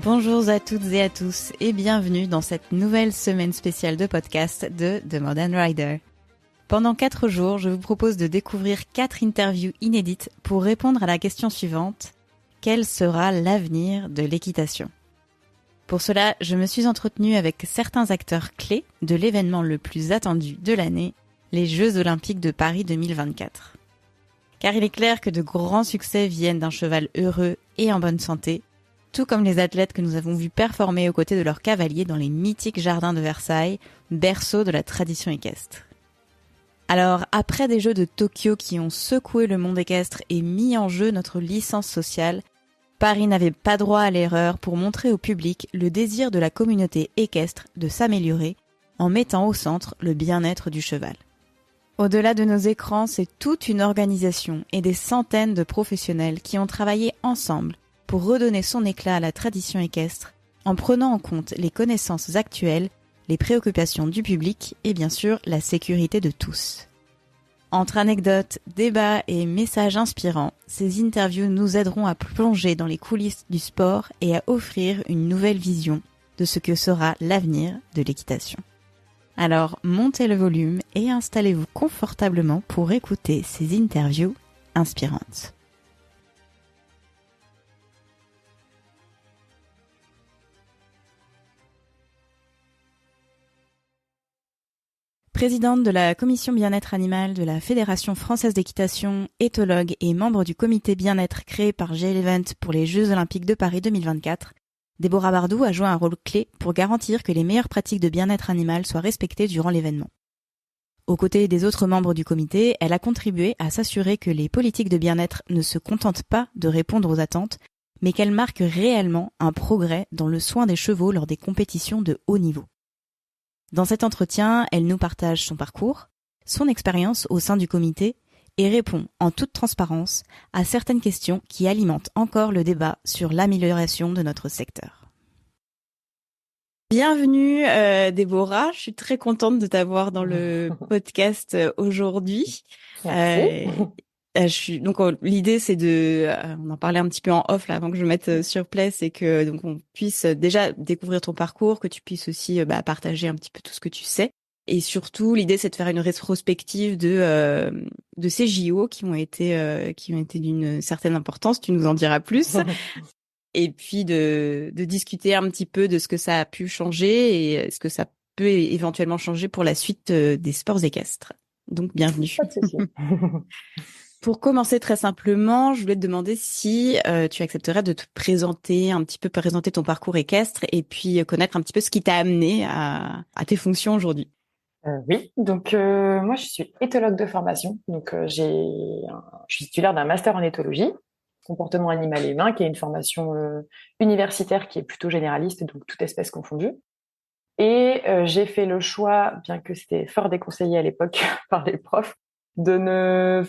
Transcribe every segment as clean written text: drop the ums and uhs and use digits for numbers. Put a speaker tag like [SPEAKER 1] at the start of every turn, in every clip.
[SPEAKER 1] Bonjour à toutes et à tous et bienvenue dans cette nouvelle semaine spéciale de podcast de The Modern Rider. Pendant 4 jours, je vous propose de découvrir 4 interviews inédites pour répondre à la question suivante: quel sera l'avenir de l'équitation? Pour cela, je me suis entretenue avec certains acteurs clés de l'événement le plus attendu de l'année, les Jeux Olympiques de Paris 2024. Car il est clair que de grands succès viennent d'un cheval heureux et en bonne santé, tout comme les athlètes que nous avons vus performer aux côtés de leurs cavaliers dans les mythiques jardins de Versailles, berceau de la tradition équestre. Alors, après des Jeux de Tokyo qui ont secoué le monde équestre et mis en jeu notre licence sociale, Paris n'avait pas droit à l'erreur pour montrer au public le désir de la communauté équestre de s'améliorer en mettant au centre le bien-être du cheval. Au-delà de nos écrans, c'est toute une organisation et des centaines de professionnels qui ont travaillé ensemble pour redonner son éclat à la tradition équestre en prenant en compte les connaissances actuelles, les préoccupations du public et bien sûr la sécurité de tous. Entre anecdotes, débats et messages inspirants, ces interviews nous aideront à plonger dans les coulisses du sport et à offrir une nouvelle vision de ce que sera l'avenir de l'équitation. Alors montez le volume et installez-vous confortablement pour écouter ces interviews inspirantes. Présidente de la commission bien-être animal de la Fédération française d'équitation, éthologue et membre du comité bien-être créé par G-Event pour les Jeux Olympiques de Paris 2024, Déborah Bardou a joué un rôle clé pour garantir que les meilleures pratiques de bien-être animal soient respectées durant l'événement. Aux côtés des autres membres du comité, elle a contribué à s'assurer que les politiques de bien-être ne se contentent pas de répondre aux attentes, mais qu'elles marquent réellement un progrès dans le soin des chevaux lors des compétitions de haut niveau. Dans cet entretien, elle nous partage son parcours, son expérience au sein du comité et répond en toute transparence à certaines questions qui alimentent encore le débat sur l'amélioration de notre secteur. Bienvenue Déborah, je suis très contente de t'avoir dans le podcast aujourd'hui.
[SPEAKER 2] Merci.
[SPEAKER 1] L'idée c'est de, on en parlait un petit peu en off là avant que je me mette sur play, c'est que donc on puisse déjà découvrir ton parcours, que tu puisses aussi partager un petit peu tout ce que tu sais, et surtout l'idée c'est de faire une rétrospective de ces JO qui ont été d'une certaine importance. Tu nous en diras plus, et puis de discuter un petit peu de ce que ça a pu changer et ce que ça peut éventuellement changer pour la suite des sports équestres. Donc bienvenue.
[SPEAKER 2] Pas de souci.
[SPEAKER 1] Pour commencer très simplement, je voulais te demander si tu accepterais de te présenter un petit peu, présenter ton parcours équestre et puis connaître un petit peu ce qui t'a amené à tes fonctions aujourd'hui.
[SPEAKER 2] Oui, donc moi je suis éthologue de formation, donc je suis titulaire d'un master en éthologie, comportement animal et humain, qui est une formation universitaire qui est plutôt généraliste, donc toute espèce confondue. Et j'ai fait le choix, bien que c'était fort déconseillé à l'époque par les profs, de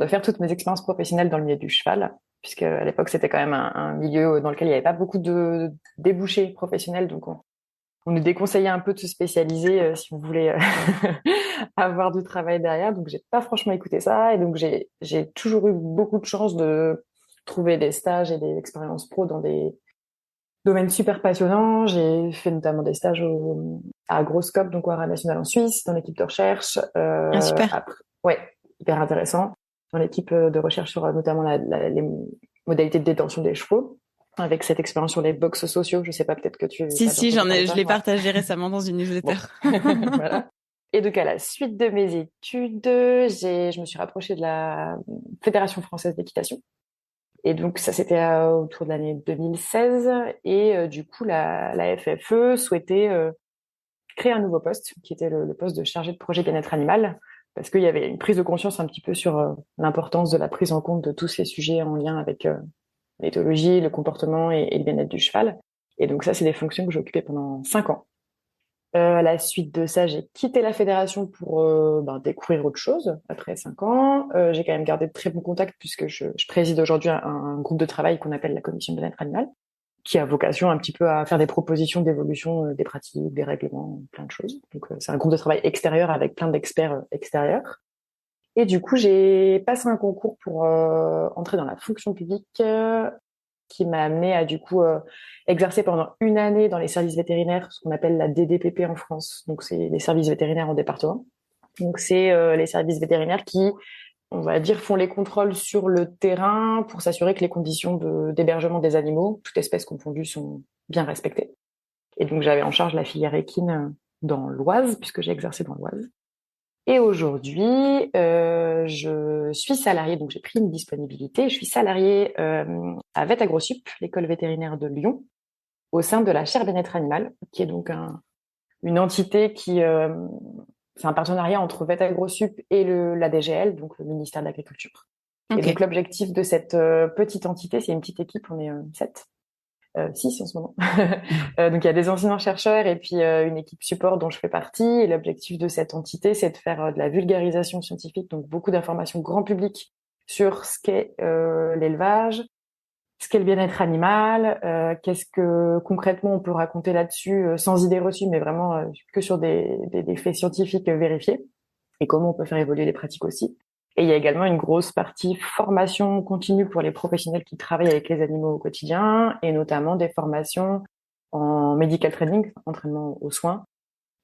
[SPEAKER 2] faire toutes mes expériences professionnelles dans le milieu du cheval, puisque à l'époque c'était quand même un milieu dans lequel il n'y avait pas beaucoup de débouchés professionnels, donc on nous déconseillait un peu de se spécialiser si on voulait avoir du travail derrière. Donc j'ai pas franchement écouté ça, et donc j'ai toujours eu beaucoup de chance de trouver des stages et des expériences pro dans des domaines super passionnants. J'ai fait notamment des stages à Agroscope, donc au Haras National en Suisse, dans l'équipe de recherche.
[SPEAKER 1] Super.
[SPEAKER 2] Ouais, hyper intéressant. Dans l'équipe de recherche sur notamment les modalités de détention des chevaux, avec cette expérience sur les box sociaux. Je sais pas, peut-être que tu...
[SPEAKER 1] Si, je l'ai partagé récemment dans une newsletter.
[SPEAKER 2] Voilà. Et donc, à la suite de mes études, je me suis rapprochée de la Fédération française d'équitation. Et donc, ça, c'était autour de l'année 2016. Et du coup, la FFE souhaitait créer un nouveau poste, qui était le poste de chargé de projet bien-être animal, parce qu'il y avait une prise de conscience un petit peu sur l'importance de la prise en compte de tous ces sujets en lien avec l'éthologie, le comportement et le bien-être du cheval. Et donc ça, c'est des fonctions que j'ai occupées pendant 5 ans. À la suite de ça, j'ai quitté la fédération pour découvrir autre chose après 5 ans. J'ai quand même gardé de très bons contacts, puisque je préside aujourd'hui un groupe de travail qu'on appelle la commission bien-être animal, qui a vocation un petit peu à faire des propositions d'évolution des pratiques, des règlements, plein de choses. Donc c'est un groupe de travail extérieur avec plein d'experts extérieurs. Et du coup, j'ai passé un concours pour entrer dans la fonction publique qui m'a amené à du coup exercer pendant une année dans les services vétérinaires, ce qu'on appelle la DDPP en France. Donc c'est les services vétérinaires en département. Donc c'est les services vétérinaires qui, on va dire, font les contrôles sur le terrain pour s'assurer que les conditions d'hébergement des animaux, toutes espèces confondues, sont bien respectées. Et donc j'avais en charge la filière équine dans l'Oise, puisque j'ai exercé dans l'Oise. Et aujourd'hui, je suis salariée, donc j'ai pris une disponibilité. Je suis salariée à VetAgroSup, l'école vétérinaire de Lyon, au sein de la chaire bien-être animal, qui est donc une entité qui, c'est un partenariat entre VetAgroSup et la DGL, donc le ministère de l'Agriculture. Okay. Et donc l'objectif de cette petite entité, c'est une petite équipe, on est 7. 6 en ce moment. Donc il y a des enseignants-chercheurs et puis une équipe support dont je fais partie. Et l'objectif de cette entité, c'est de faire de la vulgarisation scientifique, donc beaucoup d'informations grand public sur ce qu'est l'élevage, ce qu'est le bien-être animal, qu'est-ce que concrètement on peut raconter là-dessus sans idées reçues, mais vraiment que sur des faits scientifiques vérifiés, et comment on peut faire évoluer les pratiques aussi. Et il y a également une grosse partie formation continue pour les professionnels qui travaillent avec les animaux au quotidien, et notamment des formations en medical training, entraînement aux soins,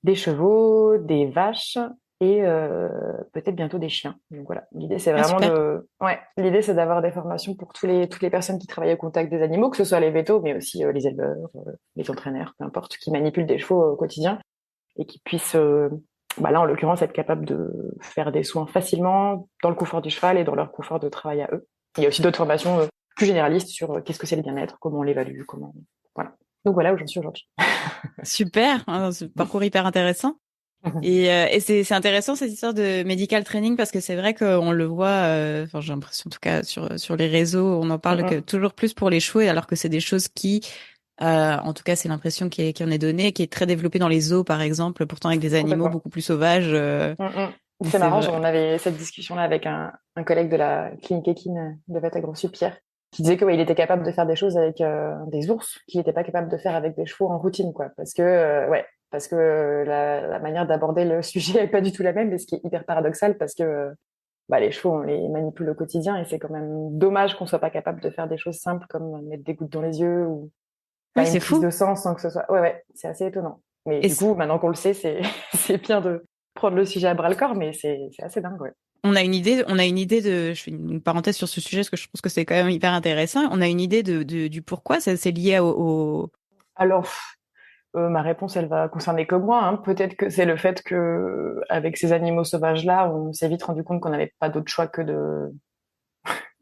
[SPEAKER 2] des chevaux, des vaches et peut-être bientôt des chiens. Donc voilà, l'idée c'est vraiment l'idée c'est d'avoir des formations pour toutes les personnes qui travaillent au contact des animaux, que ce soit les vétos, mais aussi les éleveurs, les entraîneurs, peu importe, qui manipulent des chevaux au quotidien et qui puissent là, en l'occurrence, être capable de faire des soins facilement dans le confort du cheval et dans leur confort de travail à eux. Il y a aussi d'autres formations plus généralistes sur qu'est-ce que c'est le bien-être, comment on l'évalue, voilà. Donc voilà où j'en suis aujourd'hui.
[SPEAKER 1] Super, ce parcours hyper intéressant. Et c'est intéressant cette histoire de medical training parce que c'est vrai qu'on le voit, j'ai l'impression en tout cas sur les réseaux, on en parle que toujours plus pour les chevaux, alors que c'est des choses qui en tout cas, c'est l'impression qui en est donnée, qui est très développée dans les zoos, par exemple, pourtant avec des animaux beaucoup plus sauvages.
[SPEAKER 2] C'est marrant, on avait cette discussion-là avec un collègue de la clinique équine de VetAgroSup, Pierre, qui disait qu'il était capable de faire des choses avec des ours, qu'il n'était pas capable de faire avec des chevaux en routine, quoi. Parce que la manière d'aborder le sujet est pas du tout la même, mais ce qui est hyper paradoxal, parce que les chevaux, on les manipule au quotidien, et c'est quand même dommage qu'on soit pas capable de faire des choses simples comme mettre des gouttes dans les yeux ou
[SPEAKER 1] c'est
[SPEAKER 2] une
[SPEAKER 1] fou.
[SPEAKER 2] prise de sang sans que ce soit... Ouais, c'est assez étonnant. Mais du coup, maintenant qu'on le sait, c'est bien de prendre le sujet à bras-le-corps, mais c'est assez dingue, ouais.
[SPEAKER 1] On a une idée de... Je fais une parenthèse sur ce sujet, parce que je pense que c'est quand même hyper intéressant. On a une idée du pourquoi, c'est lié au...
[SPEAKER 2] Alors, ma réponse, elle va concerner que moi, hein. Peut-être que c'est le fait que, avec ces animaux sauvages-là, on s'est vite rendu compte qu'on n'avait pas d'autre choix que de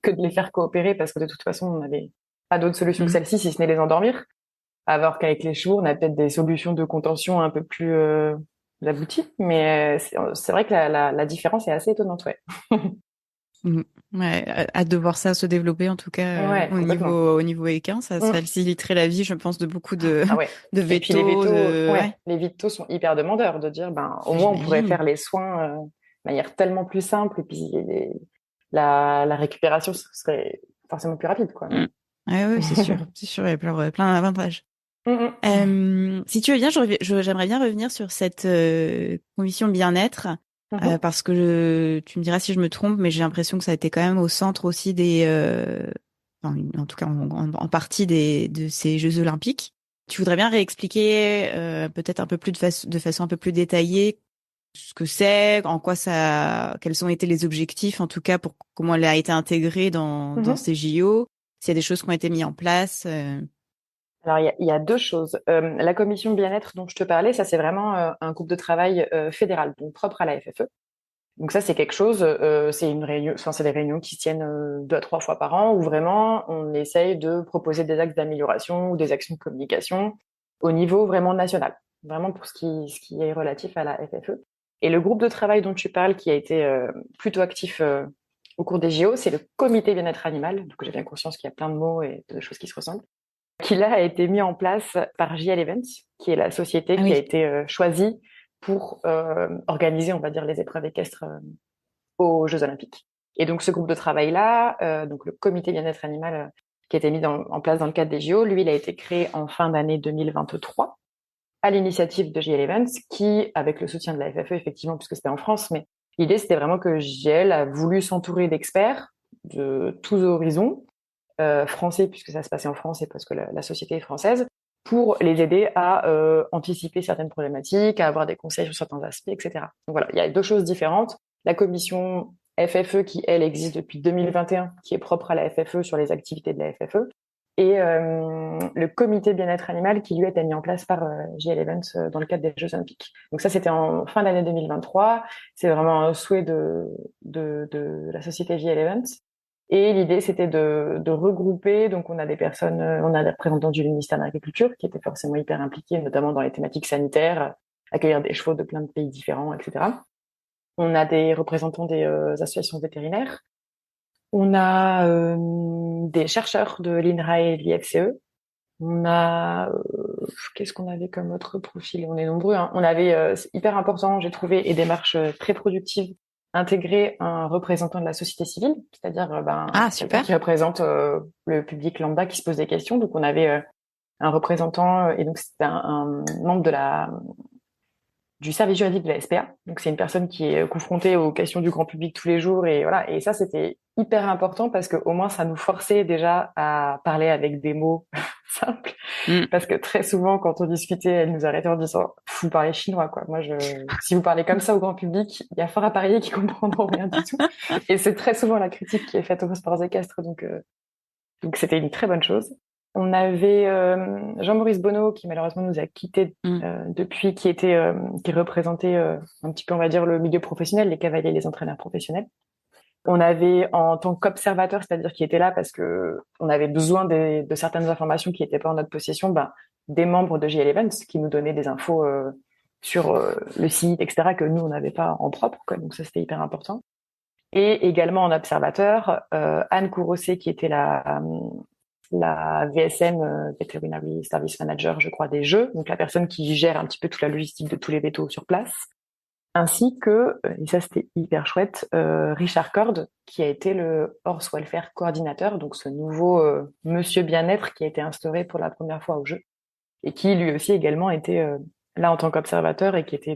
[SPEAKER 2] les faire coopérer, parce que de toute façon, on n'avait pas d'autre solution que celle-ci, si ce n'est les endormir. Alors qu'avec les chevaux, on a peut-être des solutions de contention un peu plus abouties, mais c'est vrai que la différence est assez étonnante, ouais.
[SPEAKER 1] Ouais, hâte de voir ça se développer en tout cas au niveau équin, ça faciliterait la vie, je pense, de beaucoup de vétos.
[SPEAKER 2] Les vétos sont hyper demandeurs de dire, au moins on pourrait faire les soins de manière tellement plus simple, et puis la récupération serait forcément plus rapide, quoi.
[SPEAKER 1] Oui, c'est sûr, il y a plein d'avantages. Si tu veux bien, j'aimerais bien revenir sur cette commission bien-être, parce que tu me diras si je me trompe, mais j'ai l'impression que ça a été quand même au centre aussi en tout cas en partie de ces Jeux Olympiques. Tu voudrais bien réexpliquer peut-être un peu plus de façon un peu plus détaillée ce que c'est, quels ont été les objectifs, en tout cas pour comment elle a été intégrée dans ces JO, s'il y a des choses qui ont été mises en place.
[SPEAKER 2] Alors, il y a deux choses. La commission bien-être dont je te parlais, ça, c'est vraiment un groupe de travail fédéral, donc propre à la FFE. Donc ça, c'est quelque chose, c'est une réunion, c'est des réunions qui se tiennent 2 à 3 fois par an, où vraiment, on essaye de proposer des axes d'amélioration ou des actions de communication au niveau vraiment national, vraiment pour ce qui est relatif à la FFE. Et le groupe de travail dont tu parles, qui a été plutôt actif au cours des JO, c'est le comité bien-être animal. Donc j'ai bien conscience qu'il y a plein de mots et de choses qui se ressemblent, qui là a été mis en place par JL Events, qui est la société qui a été choisie pour organiser, on va dire, les épreuves équestres aux Jeux Olympiques. Et donc ce groupe de travail-là, donc le comité bien-être animal qui a été mis en place dans le cadre des JO, lui, il a été créé en fin d'année 2023 à l'initiative de JL Events, qui, avec le soutien de la FFE, effectivement, puisque c'était en France, mais l'idée, c'était vraiment que JL a voulu s'entourer d'experts de tous horizons, français, puisque ça se passait en France et parce que la société est française, pour les aider à anticiper certaines problématiques, à avoir des conseils sur certains aspects, etc. Donc voilà, il y a deux choses différentes. La commission FFE qui, elle, existe depuis 2021, qui est propre à la FFE sur les activités de la FFE, et le comité bien-être animal qui, lui, a été mis en place par JL Events dans le cadre des Jeux Olympiques. Donc ça, c'était en fin d'année 2023. C'est vraiment un souhait de la société JL Events. Et l'idée, c'était de regrouper. Donc, on a des personnes, on a des représentants du ministère de l'Agriculture qui étaient forcément hyper impliqués, notamment dans les thématiques sanitaires, accueillir des chevaux de plein de pays différents, etc. On a des représentants des associations vétérinaires. On a des chercheurs de l'INRA et de l'IFCE. On a qu'est-ce qu'on avait comme autre profil? On est nombreux, hein. On avait, c'est hyper important, j'ai trouvé, et démarche très productive, intégrer un représentant de la société civile, c'est-à-dire quelqu'un
[SPEAKER 1] super.
[SPEAKER 2] qui représente le public lambda qui se pose des questions. Donc on avait un représentant, et donc c'était un membre du service juridique de la SPA. Donc c'est une personne qui est confrontée aux questions du grand public tous les jours, et voilà. Et ça, c'était hyper important parce que au moins ça nous forçait déjà à parler avec des mots simples. Parce que très souvent, quand on discutait, elle nous arrêtait en disant vous parlez chinois, quoi. Si vous parlez comme ça au grand public, il y a fort à parier qu'ils comprendront rien du tout. Et c'est très souvent la critique qui est faite aux sports équestres, donc c'était une très bonne chose. On avait Jean-Maurice Bonneau qui malheureusement nous a quittés depuis, qui représentait un petit peu, on va dire, le milieu professionnel, les cavaliers, les entraîneurs professionnels. On avait en tant qu'observateur, c'est-à-dire qui était là parce que on avait besoin de certaines informations qui n'étaient pas en notre possession, des membres de JL Events qui nous donnaient des infos sur le site, etc., que nous on n'avait pas en propre, quoi. Donc ça, c'était hyper important. Et également en observateur, Anne Courosset qui était la VSM, Veterinary Service Manager, je crois, des Jeux, donc la personne qui gère un petit peu toute la logistique de tous les vétos sur place, ainsi que, et ça c'était hyper chouette, Richard Cord, qui a été le Horse Welfare Coordinateur, donc ce nouveau monsieur bien-être qui a été instauré pour la première fois au jeu, et qui lui aussi également était là en tant qu'observateur, et qui était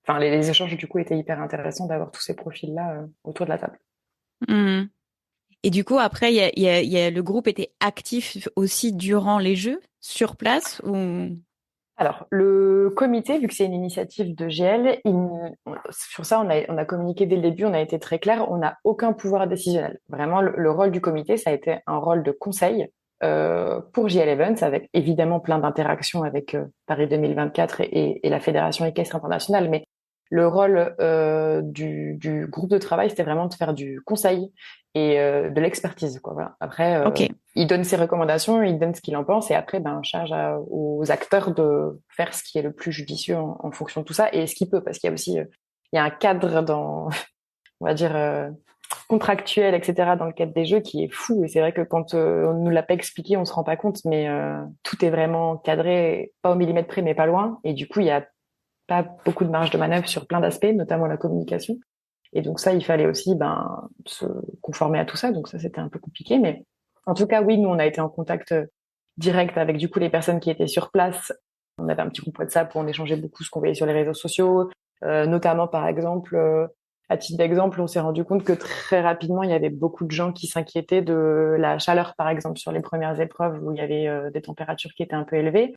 [SPEAKER 2] enfin les échanges du coup étaient hyper intéressants d'avoir tous ces profils-là autour de la table.
[SPEAKER 1] Et du coup, après, le groupe était actif aussi durant les Jeux, sur place ou...
[SPEAKER 2] Alors, le comité, vu que c'est une initiative de GL, sur ça, on a communiqué dès le début, on a été très clair, on n'a aucun pouvoir décisionnel. Vraiment, le rôle du comité, ça a été un rôle de conseil pour GL Events, avec évidemment plein d'interactions avec Paris 2024 et la Fédération équestre internationale, mais le rôle du groupe de travail, c'était vraiment de faire du conseil et de l'expertise, quoi. Voilà. Après, il donne ses recommandations, il donne ce qu'il en pense, et après, charge aux acteurs de faire ce qui est le plus judicieux en fonction de tout ça, et ce qu'il peut, parce qu'il y a aussi il y a un cadre on va dire, contractuel, etc., dans le cadre des jeux qui est fou. Et c'est vrai que quand on nous l'a pas expliqué, on se rend pas compte, mais tout est vraiment cadré, pas au millimètre près, mais pas loin. Et du coup, il y a pas beaucoup de marge de manœuvre sur plein d'aspects, notamment la communication. Et donc ça, il fallait aussi se conformer à tout ça. Donc ça, c'était un peu compliqué. Mais en tout cas, oui, nous, on a été en contact direct avec du coup les personnes qui étaient sur place. On avait un petit groupe WhatsApp où on échangeait beaucoup ce qu'on voyait sur les réseaux sociaux. Notamment, par exemple, à titre d'exemple, on s'est rendu compte que très rapidement, il y avait beaucoup de gens qui s'inquiétaient de la chaleur, par exemple, sur les premières épreuves où il y avait des températures qui étaient un peu élevées.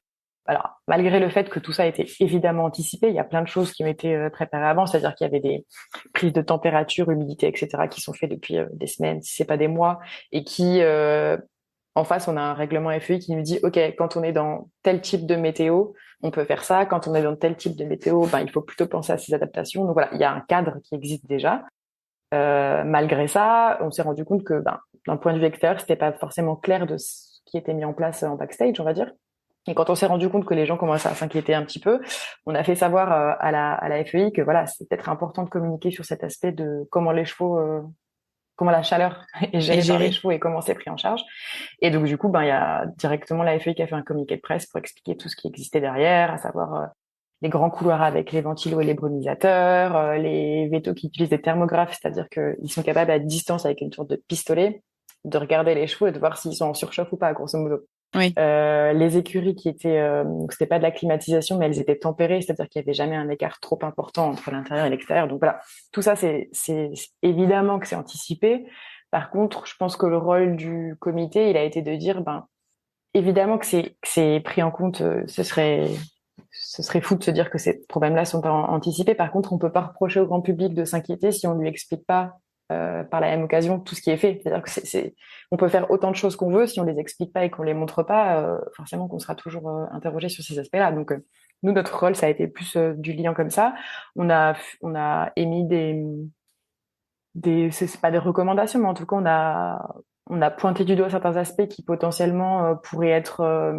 [SPEAKER 2] Alors, malgré le fait que tout ça a été évidemment anticipé, il y a plein de choses qui ont été préparées avant, c'est-à-dire qu'il y avait des prises de température, humidité, etc., qui sont faites depuis des semaines, si c'est pas des mois, et qui, en face, on a un règlement FEI qui nous dit, OK, quand on est dans tel type de météo, on peut faire ça. Quand on est dans tel type de météo, il faut plutôt penser à ces adaptations. Donc voilà, il y a un cadre qui existe déjà. Malgré ça, on s'est rendu compte que, d'un point de vue extérieur, c'était pas forcément clair de ce qui était mis en place en backstage, on va dire. Et quand on s'est rendu compte que les gens commençaient à s'inquiéter un petit peu, on a fait savoir à la FEI que voilà, c'est peut-être important de communiquer sur cet aspect de comment les chevaux, comment la chaleur est gérée par les chevaux et comment c'est pris en charge. Et donc du coup, il y a directement la FEI qui a fait un communiqué de presse pour expliquer tout ce qui existait derrière, à savoir les grands couloirs avec les ventilos et les brumisateurs, les vétos qui utilisent des thermographes, c'est-à-dire qu'ils sont capables à distance avec une sorte de pistolet de regarder les chevaux et de voir s'ils sont en surchauffe ou pas, grosso modo.
[SPEAKER 1] Oui.
[SPEAKER 2] Les écuries qui étaient, donc c'était pas de la climatisation, mais elles étaient tempérées, c'est-à-dire qu'il y avait jamais un écart trop important entre l'intérieur et l'extérieur. Donc voilà, tout ça, c'est évidemment que c'est anticipé. Par contre, je pense que le rôle du comité, il a été de dire, évidemment que c'est pris en compte, ce serait fou de se dire que ces problèmes-là sont pas anticipés. Par contre, on peut pas reprocher au grand public de s'inquiéter si on lui explique pas par la même occasion tout ce qui est fait. C'est-à-dire que on peut faire autant de choses qu'on veut si on les explique pas et qu'on les montre pas, forcément qu'on sera toujours interrogé sur ces aspects-là. Donc nous, notre rôle, ça a été plus du lien comme ça. On a émis c'est pas des recommandations, mais en tout cas, on a pointé du doigt certains aspects qui potentiellement pourraient être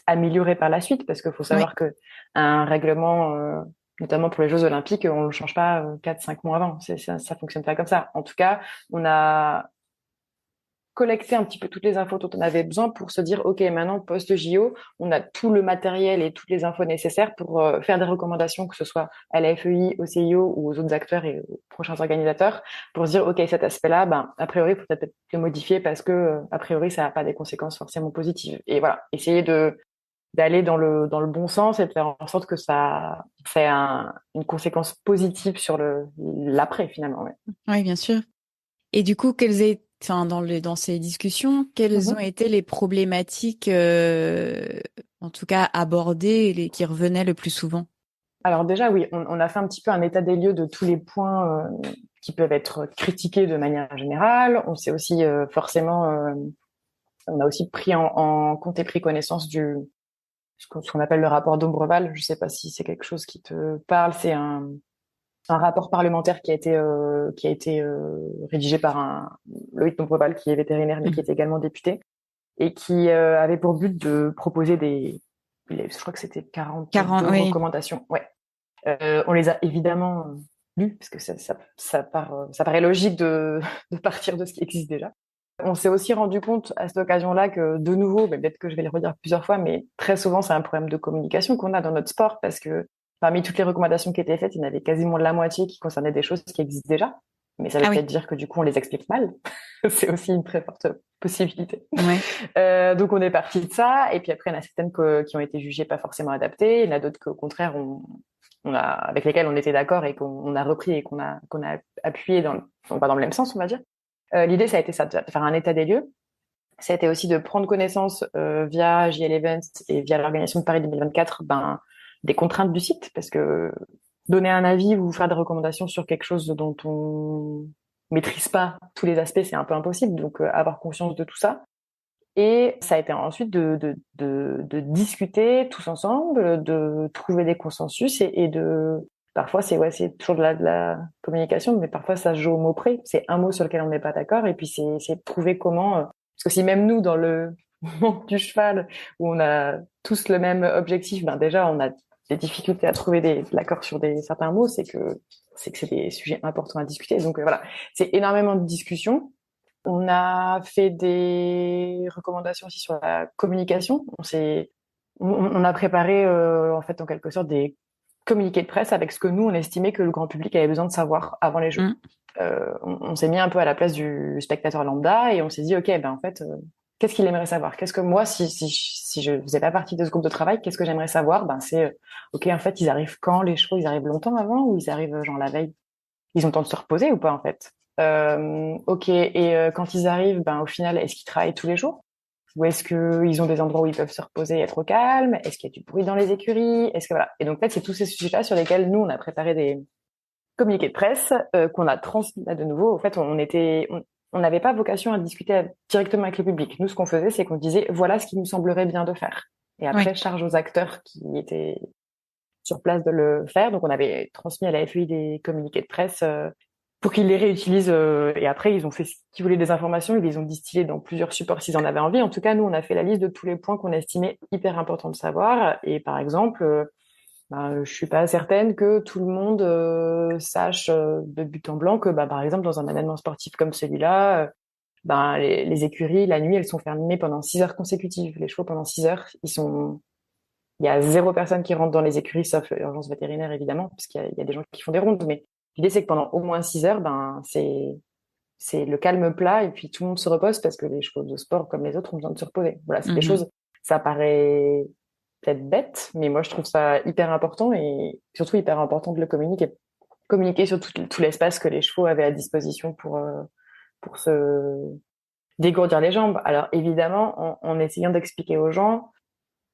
[SPEAKER 2] améliorés par la suite, parce qu'il faut
[SPEAKER 1] Oui.
[SPEAKER 2] savoir que un règlement, notamment pour les Jeux Olympiques, on le change pas 4-5 mois avant. Ça fonctionne pas comme ça. En tout cas, on a collecter un petit peu toutes les infos dont on avait besoin pour se dire, OK, maintenant, post-JO, on a tout le matériel et toutes les infos nécessaires pour faire des recommandations, que ce soit à la FEI, au CIO ou aux autres acteurs et aux prochains organisateurs, pour se dire, OK, cet aspect-là, a priori, il faut peut-être le modifier parce que, a priori, ça n'a pas des conséquences forcément positives. Et voilà, essayer d'aller dans le bon sens et de faire en sorte que ça fait une conséquence positive sur l'après, finalement. Ouais.
[SPEAKER 1] Oui, bien sûr. Et du coup, enfin, dans ces discussions, quelles ont
[SPEAKER 2] Mhm.
[SPEAKER 1] été les problématiques, en tout cas abordées, qui revenaient le plus souvent?
[SPEAKER 2] Alors déjà, oui, on a fait un petit peu un état des lieux de tous les points qui peuvent être critiqués de manière générale. On s'est aussi forcément, on a aussi pris en compte et pris connaissance ce qu'on appelle le rapport d'Ombreval. Je ne sais pas si c'est quelque chose qui te parle. C'est un rapport parlementaire qui a été rédigé par Loïc Dombreval, qui est vétérinaire mais qui
[SPEAKER 1] Mhm.
[SPEAKER 2] est également député et qui avait pour but de proposer je crois que c'était 42
[SPEAKER 1] Oui.
[SPEAKER 2] recommandations. Ouais. On les a évidemment lus parce que ça paraît logique de partir de ce qui existe déjà. On s'est aussi rendu compte à cette occasion-là que, de nouveau, mais peut-être que je vais le redire plusieurs fois, mais très souvent, c'est un problème de communication qu'on a dans notre sport parce que parmi toutes les recommandations qui étaient faites, il y en avait quasiment la moitié qui concernaient des choses qui existent déjà. Mais ça veut
[SPEAKER 1] Ah oui.
[SPEAKER 2] peut-être dire que du coup, on les explique mal. C'est aussi une très forte possibilité.
[SPEAKER 1] Ouais.
[SPEAKER 2] Donc on est parti de ça, et puis après il y en a certaines qui ont été jugées pas forcément adaptées, il y en a d'autres qu'au contraire avec lesquelles on était d'accord et qu'on a repris et qu'on a appuyé on va dans le même sens, on va dire. L'idée ça a été ça, de faire un état des lieux. Ça a été aussi de prendre connaissance via JL Events et via l'organisation de Paris 2024 des contraintes du site, parce que donner un avis ou faire des recommandations sur quelque chose dont on maîtrise pas tous les aspects, c'est un peu impossible. Donc avoir conscience de tout ça. Et ça a été ensuite de discuter tous ensemble, de trouver des consensus parfois c'est toujours de la communication, mais parfois ça se joue au mot près. C'est un mot sur lequel on n'est pas d'accord et puis c'est de trouver comment, parce que si même nous dans le monde du cheval où on a tous le même objectif, déjà on a des difficultés à trouver de l'accord sur certains mots, c'est des sujets importants à discuter. Donc voilà, c'est énormément de discussions. On a fait des recommandations aussi sur la communication. On a préparé en fait en quelque sorte des communiqués de presse avec ce que nous on estimait que le grand public avait besoin de savoir avant les Jeux.
[SPEAKER 1] Mm.
[SPEAKER 2] On s'est mis un peu à la place du spectateur lambda et on s'est dit ok en fait qu'est-ce qu'il aimerait savoir? Qu'est-ce que moi si je faisais pas partie de ce groupe de travail, qu'est-ce que j'aimerais savoir? C'est ok en fait ils arrivent quand les chevaux? Ils arrivent longtemps avant ou ils arrivent genre la veille? Ils ont le temps de se reposer ou pas en fait? Ok, et quand ils arrivent, au final, est-ce qu'ils travaillent tous les jours? Ou est-ce qu'ils ont des endroits où ils peuvent se reposer et être au calme? Est-ce qu'il y a du bruit dans les écuries? Est-ce que voilà. Et donc en fait, c'est tous ces sujets-là sur lesquels nous on a préparé des communiqués de presse qu'on a transmis là de nouveau. En fait, on n'avait pas vocation à discuter directement avec le public. Nous, ce qu'on faisait, c'est qu'on disait voilà ce qui nous semblerait bien de faire. Et
[SPEAKER 1] Oui.
[SPEAKER 2] après, charge aux acteurs qui étaient sur place de le faire. Donc on avait transmis à la FEI des communiqués de presse pour qu'ils les réutilisent. Et après, ils ont fait ce qu'ils voulaient des informations, ils les ont distillées dans plusieurs supports s'ils en avaient envie. En tout cas, nous, on a fait la liste de tous les points qu'on estimait hyper importants de savoir. Et par exemple, je suis pas certaine que tout le monde sache de but en blanc que, par exemple, dans un événement sportif comme celui-là, les écuries, la nuit, elles sont fermées pendant 6 heures consécutives. Les chevaux, pendant 6 heures, il y a 0 personne qui rentre dans les écuries, sauf urgence vétérinaire, évidemment, parce qu'il y a des gens qui font des rondes. Mais l'idée, c'est que pendant au moins 6 heures, c'est le calme plat et puis tout le monde se repose parce que les chevaux de sport, comme les autres, ont besoin de se reposer. Voilà, c'est des
[SPEAKER 1] Mhm.
[SPEAKER 2] choses, ça paraît peut-être bête, mais moi, je trouve ça hyper important et surtout hyper important de le communiquer. Communiquer sur tout l'espace que les chevaux avaient à disposition pour se dégourdir les jambes. Alors évidemment, en essayant d'expliquer aux gens,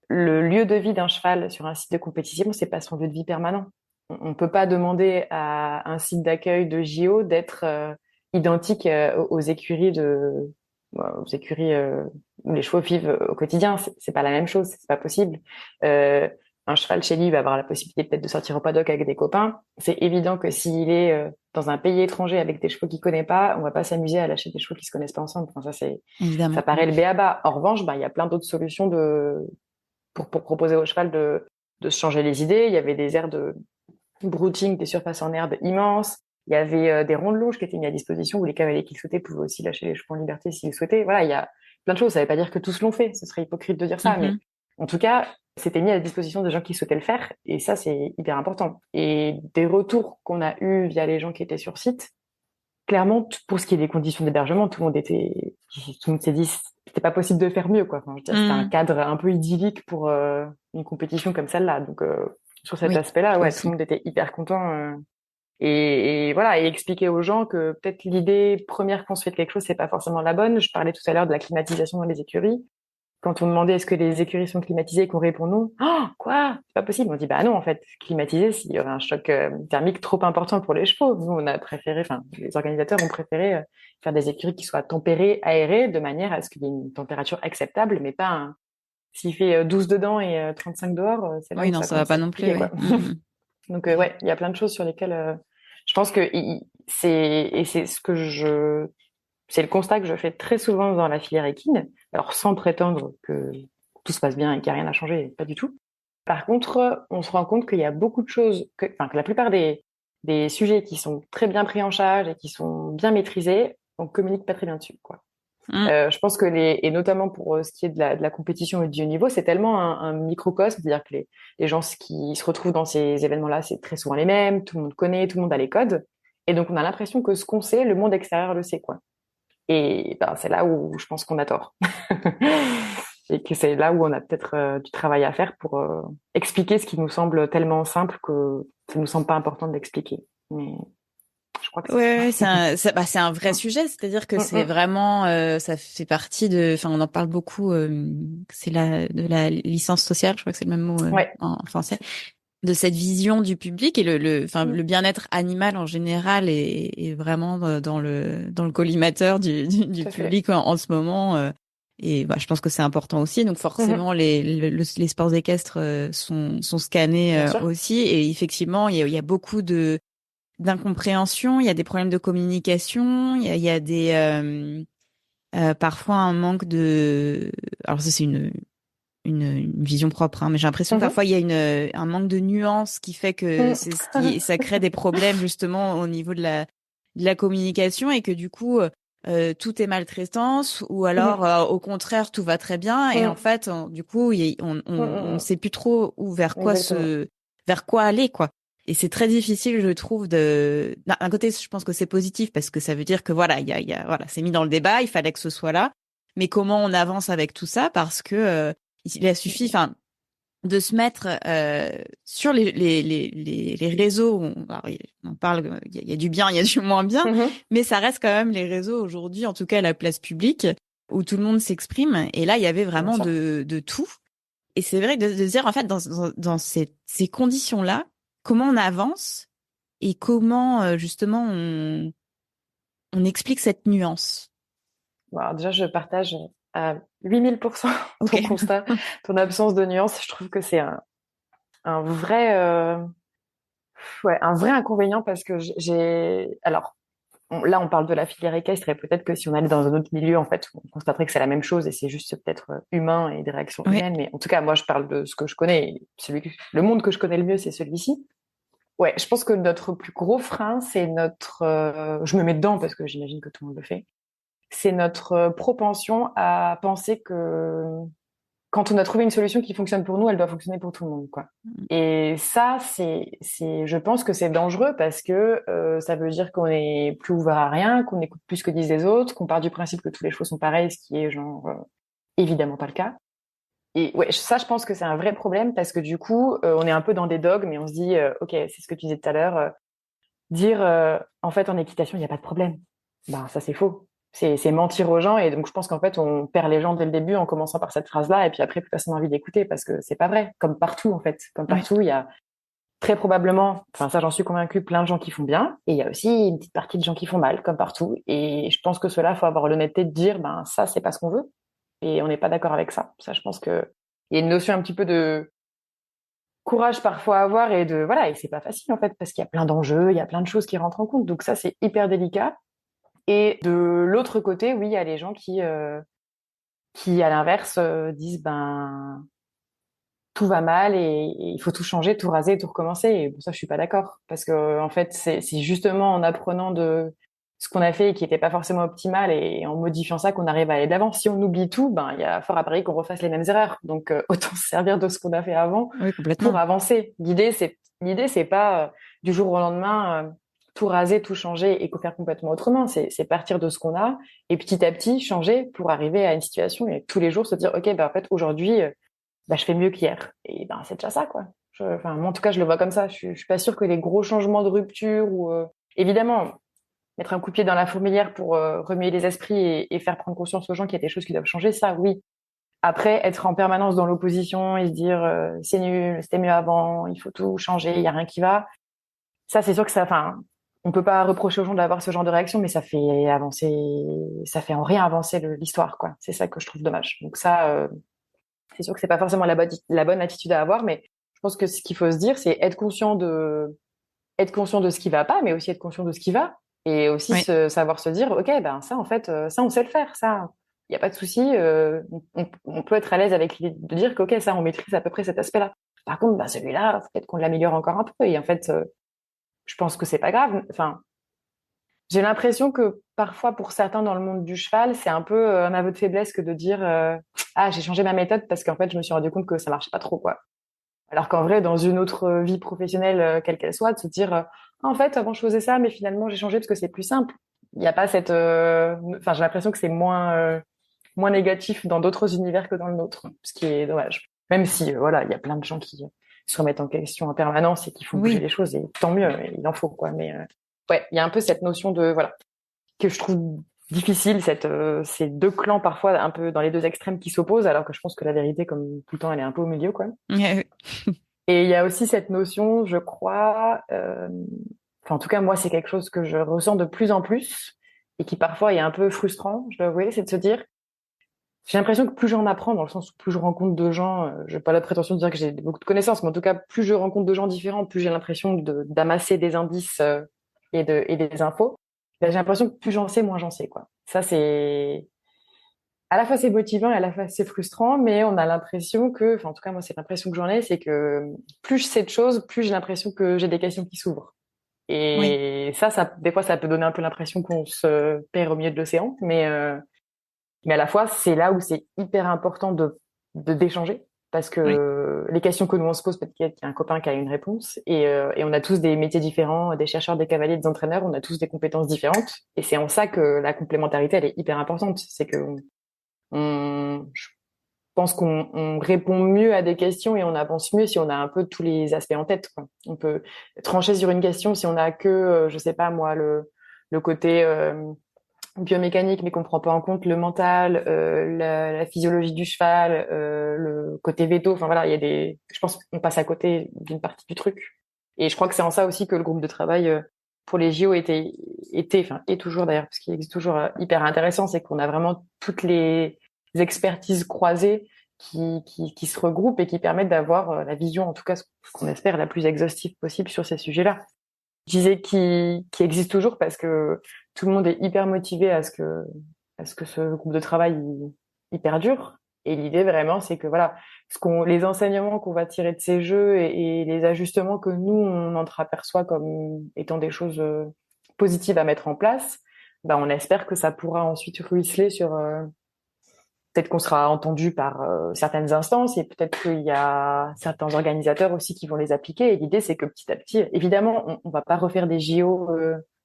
[SPEAKER 2] le lieu de vie d'un cheval sur un site de compétition, c'est pas son lieu de vie permanent. On peut pas demander à un site d'accueil de JO d'être identique aux écuries où les chevaux vivent au quotidien. C'est pas la même chose, c'est pas possible. Un cheval chez lui va avoir la possibilité peut-être de sortir au paddock avec des copains. C'est évident que s'il est dans un pays étranger avec des chevaux qu'il connaît pas, on va pas s'amuser à lâcher des chevaux qui se connaissent pas ensemble. Enfin, ça paraît le b.a.-ba. En revanche, il y a plein d'autres solutions pour proposer au cheval de se changer les idées. Il y avait des aires de brooding, des surfaces en herbe immenses. Il y avait des rondes longes qui étaient mises à disposition où les cavaliers qui le souhaitaient pouvaient aussi lâcher les chevaux en liberté s'ils le souhaitaient. Voilà, il y a plein de choses. Ça ne veut pas dire que tous l'ont fait. Ce serait hypocrite de dire ça. Mais en tout cas, c'était mis à la disposition des gens qui souhaitaient le faire. Et ça, c'est hyper important. Et des retours qu'on a eus via les gens qui étaient sur site, clairement, pour ce qui est des conditions d'hébergement, tout le monde s'est dit, c'était pas possible de faire mieux, quoi. Enfin, je veux dire, c'était un cadre un peu idyllique pour une compétition comme celle-là. Donc, sur cet aspect-là, ouais, tout le monde était hyper content. Et voilà, et expliquer aux gens que peut-être l'idée première qu'on se fait de quelque chose, c'est pas forcément la bonne. Je parlais tout à l'heure de la climatisation dans les écuries. Quand on demandait est-ce que les écuries sont climatisées et qu'on répond non, oh, quoi? C'est pas possible. On dit bah non, en fait, climatisé, s'il y aurait un choc thermique trop important pour les chevaux. Nous, on a préféré, enfin, les organisateurs ont préféré faire des écuries qui soient tempérées, aérées, de manière à ce qu'il y ait une température acceptable, mais pas s'il fait 12 dedans et 35 dehors, c'est là
[SPEAKER 1] oui,
[SPEAKER 2] où
[SPEAKER 1] non, ça va pas non plus.
[SPEAKER 2] quoi. Donc ouais, il y a plein de choses sur lesquelles je pense que c'est le constat que je fais très souvent dans la filière équine. Alors sans prétendre que tout se passe bien et qu'il n'y a rien à changer, pas du tout. Par contre, on se rend compte qu'il y a beaucoup de choses, que la plupart des sujets qui sont très bien pris en charge et qui sont bien maîtrisés, on communique pas très bien dessus, quoi. Je pense que et notamment pour ce qui est de la compétition et du haut niveau, c'est tellement un microcosme, c'est-à-dire que les gens qui se retrouvent dans ces événements-là, c'est très souvent les mêmes, tout le monde connaît, tout le monde a les codes, et donc on a l'impression que ce qu'on sait, le monde extérieur le sait, quoi. Et ben, c'est là où je pense qu'on a tort. Et que c'est là où on a peut-être du travail à faire pour expliquer ce qui nous semble tellement simple que ça nous semble pas important de l'expliquer. Mais je crois que
[SPEAKER 1] c'est un vrai sujet, c'est-à-dire que c'est vraiment, ça fait partie enfin, on en parle beaucoup, c'est de la licence sociale, je crois que c'est le même mot en français, de cette vision du public et le bien-être animal en général est vraiment dans le collimateur du public en ce moment. Et je pense que c'est important aussi. Donc forcément, les sports équestres sont scannés aussi. Et effectivement, il y a beaucoup d'incompréhension, il y a des problèmes de communication, il y a des parfois un manque de. Alors ça c'est une vision propre, hein, mais j'ai l'impression que parfois il y a un manque de nuance qui fait que ça crée des problèmes justement au niveau de la communication et que du coup tout est maltraitance ou alors au contraire tout va très bien et en fait du coup on ne sait plus trop vers quoi aller, quoi. Et c'est très difficile, je trouve, d'un côté, je pense que c'est positif parce que ça veut dire que voilà, voilà, c'est mis dans le débat, il fallait que ce soit là. Mais comment on avance avec tout ça? Parce que il a suffi, enfin, de se mettre sur les réseaux. On parle, il y a du bien, il y a du moins bien, mais ça reste quand même les réseaux aujourd'hui, en tout cas la place publique, où tout le monde s'exprime. Et là, il y avait vraiment de tout. Et c'est vrai de se dire, en fait, dans ces conditions-là, comment on avance et comment justement on explique cette nuance.
[SPEAKER 2] Bon, alors déjà, je partage à 8000% ton constat, ton absence de nuance. Je trouve que c'est un vrai inconvénient parce que alors là on parle de la filière équestre et peut-être que si on allait dans un autre milieu, en fait, on constaterait que c'est la même chose et c'est juste peut-être humain et des réactions humaines. Mais en tout cas, moi, je parle de ce que je connais. Le monde que je connais le mieux, c'est celui-ci. Ouais, je pense que notre plus gros frein, c'est je me mets dedans parce que j'imagine que tout le monde le fait. C'est notre propension à penser que quand on a trouvé une solution qui fonctionne pour nous, elle doit fonctionner pour tout le monde, quoi. Et ça, je pense que c'est dangereux parce que ça veut dire qu'on est plus ouvert à rien, qu'on écoute plus ce que disent les autres, qu'on part du principe que tous les chevaux sont pareils, ce qui est évidemment pas le cas. Et ouais, ça, je pense que c'est un vrai problème parce que du coup, on est un peu dans des dogmes et on se dit, ok, c'est ce que tu disais tout à l'heure, dire en fait en équitation, il n'y a pas de problème. Ben ça, c'est faux. c'est mentir aux gens. Et donc, je pense qu'en fait, on perd les gens dès le début en commençant par cette phrase-là. Et puis après, plus personne n'a envie d'écouter parce que c'est pas vrai. Comme partout, en fait. Comme
[SPEAKER 1] Oui.
[SPEAKER 2] partout, il y a très probablement, enfin, ça, j'en suis convaincue, plein de gens qui font bien. Et il y a aussi une petite partie de gens qui font mal, comme partout. Et je pense que cela, faut avoir l'honnêteté de dire, ben, ça, c'est pas ce qu'on veut. Et on n'est pas d'accord avec ça. Ça, je pense que il y a une notion un petit peu de courage parfois à avoir et de, voilà, et c'est pas facile, en fait, parce qu'il y a plein d'enjeux, il y a plein de choses qui rentrent en compte. Donc ça, c'est hyper délicat. Et de l'autre côté, oui, il y a les gens qui à l'inverse, disent ben tout va mal et il faut tout changer, tout raser, tout recommencer. Et pour ça, je suis pas d'accord parce que en fait, c'est justement en apprenant de ce qu'on a fait et qui était pas forcément optimal et en modifiant ça qu'on arrive à aller de l'avant. Si on oublie tout, ben il y a fort à parier qu'on refasse les mêmes erreurs. Donc autant se servir de ce qu'on a fait avant
[SPEAKER 1] Oui,
[SPEAKER 2] pour
[SPEAKER 1] complètement.
[SPEAKER 2] avancer. L'idée c'est pas du jour au lendemain tout raser, tout changer et faire complètement autrement. C'est partir de ce qu'on a et petit à petit changer pour arriver à une situation et tous les jours se dire ok ben en fait aujourd'hui bah, je fais mieux qu'hier. Et ben, c'est déjà ça, quoi. Enfin, moi, en tout cas, je le vois comme ça. Je suis pas sûre que les gros changements de rupture ou, évidemment, mettre un coup de pied dans la fourmilière pour remuer les esprits et faire prendre conscience aux gens qu'il y a des choses qui doivent changer, ça, oui. Après, être en permanence dans l'opposition et se dire, c'est nul, c'était mieux avant, il faut tout changer, il y a rien qui va. Ça, c'est sûr que ça, enfin, on peut pas reprocher aux gens d'avoir ce genre de réaction, mais ça fait en rien avancer l'histoire, quoi. C'est ça que je trouve dommage. Donc ça, c'est sûr que c'est pas forcément la bonne attitude à avoir, mais je pense que ce qu'il faut se dire, c'est être conscient de ce qui va pas, mais aussi être conscient de ce qui va, et aussi
[SPEAKER 1] Oui.
[SPEAKER 2] savoir se dire, ok, ben ça en fait, ça on sait le faire, ça, il y a pas de souci, on peut être à l'aise avec l'idée de dire que ok, ça on maîtrise à peu près cet aspect-là. Par contre, ben celui-là, peut-être qu'on l'améliore encore un peu, et en fait, je pense que c'est pas grave. Enfin, j'ai l'impression que parfois, pour certains dans le monde du cheval, c'est un peu un aveu de faiblesse que de dire ah j'ai changé ma méthode parce qu'en fait je me suis rendu compte que ça marchait pas trop quoi. Alors qu'en vrai, dans une autre vie professionnelle quelle qu'elle soit, de se dire ah, en fait avant je faisais ça, mais finalement j'ai changé parce que c'est plus simple. Il n'y a pas cette, enfin j'ai l'impression que c'est moins négatif dans d'autres univers que dans le nôtre, ce qui est dommage. Même si voilà, il y a plein de gens qui se remettent en question en permanence et qui font bouger
[SPEAKER 1] Oui.
[SPEAKER 2] les choses et tant mieux, il en faut quoi. Mais ouais, il y a un peu cette notion de voilà que je trouve difficile, ces deux clans parfois un peu dans les deux extrêmes qui s'opposent, alors que je pense que la vérité, comme tout le temps, elle est un peu au milieu, quoi.
[SPEAKER 1] Oui.
[SPEAKER 2] Et il y a aussi cette notion, je crois, enfin en tout cas moi c'est quelque chose que je ressens de plus en plus et qui parfois est un peu frustrant, je dois avouer, c'est de se dire, j'ai l'impression que plus j'en apprends, dans le sens où plus je rencontre de gens, j'ai pas la prétention de dire que j'ai beaucoup de connaissances, mais en tout cas plus je rencontre de gens différents, plus j'ai l'impression d'amasser des indices et des infos. Ben, j'ai l'impression que plus j'en sais, moins j'en sais, quoi. Ça, c'est, à la fois c'est motivant et à la fois c'est frustrant, mais on a l'impression que, enfin, en tout cas, moi, c'est l'impression que j'en ai, c'est que plus je sais de choses, plus j'ai l'impression que j'ai des questions qui s'ouvrent.
[SPEAKER 1] Oui.
[SPEAKER 2] Et ça, des fois, ça peut donner un peu l'impression qu'on se perd au milieu de l'océan, mais à la fois, c'est là où c'est hyper important d'échanger. Parce
[SPEAKER 1] Oui.
[SPEAKER 2] que les questions que nous on se pose, peut-être qu'il y a un copain qui a une réponse, et on a tous des métiers différents, des chercheurs, des cavaliers, des entraîneurs, on a tous des compétences différentes, et c'est en ça que la complémentarité elle est hyper importante. C'est que je pense qu'on répond mieux à des questions et on avance mieux si on a un peu tous les aspects en tête, quoi. On peut trancher sur une question si on a que, je sais pas moi, le côté biomécanique, mais qu'on prend pas en compte le mental, la physiologie du cheval, le côté veto. Enfin voilà, je pense qu'on passe à côté d'une partie du truc. Et je crois que c'est en ça aussi que le groupe de travail pour les JO enfin, et toujours d'ailleurs, parce qu'il existe toujours hyper intéressant, c'est qu'on a vraiment toutes les expertises croisées qui se regroupent et qui permettent d'avoir la vision, en tout cas, ce qu'on espère, la plus exhaustive possible sur ces sujets-là. Je disais qui existe toujours parce que tout le monde est hyper motivé à ce que ce groupe de travail il perdure. Et l'idée vraiment, c'est que voilà, les enseignements qu'on va tirer de ces jeux et les ajustements que nous on entreaperçoit comme étant des choses positives à mettre en place, ben on espère que ça pourra ensuite ruisseler sur peut-être qu'on sera entendu par certaines instances et peut-être qu'il y a certains organisateurs aussi qui vont les appliquer. Et l'idée, c'est que petit à petit, évidemment, on va pas refaire des JO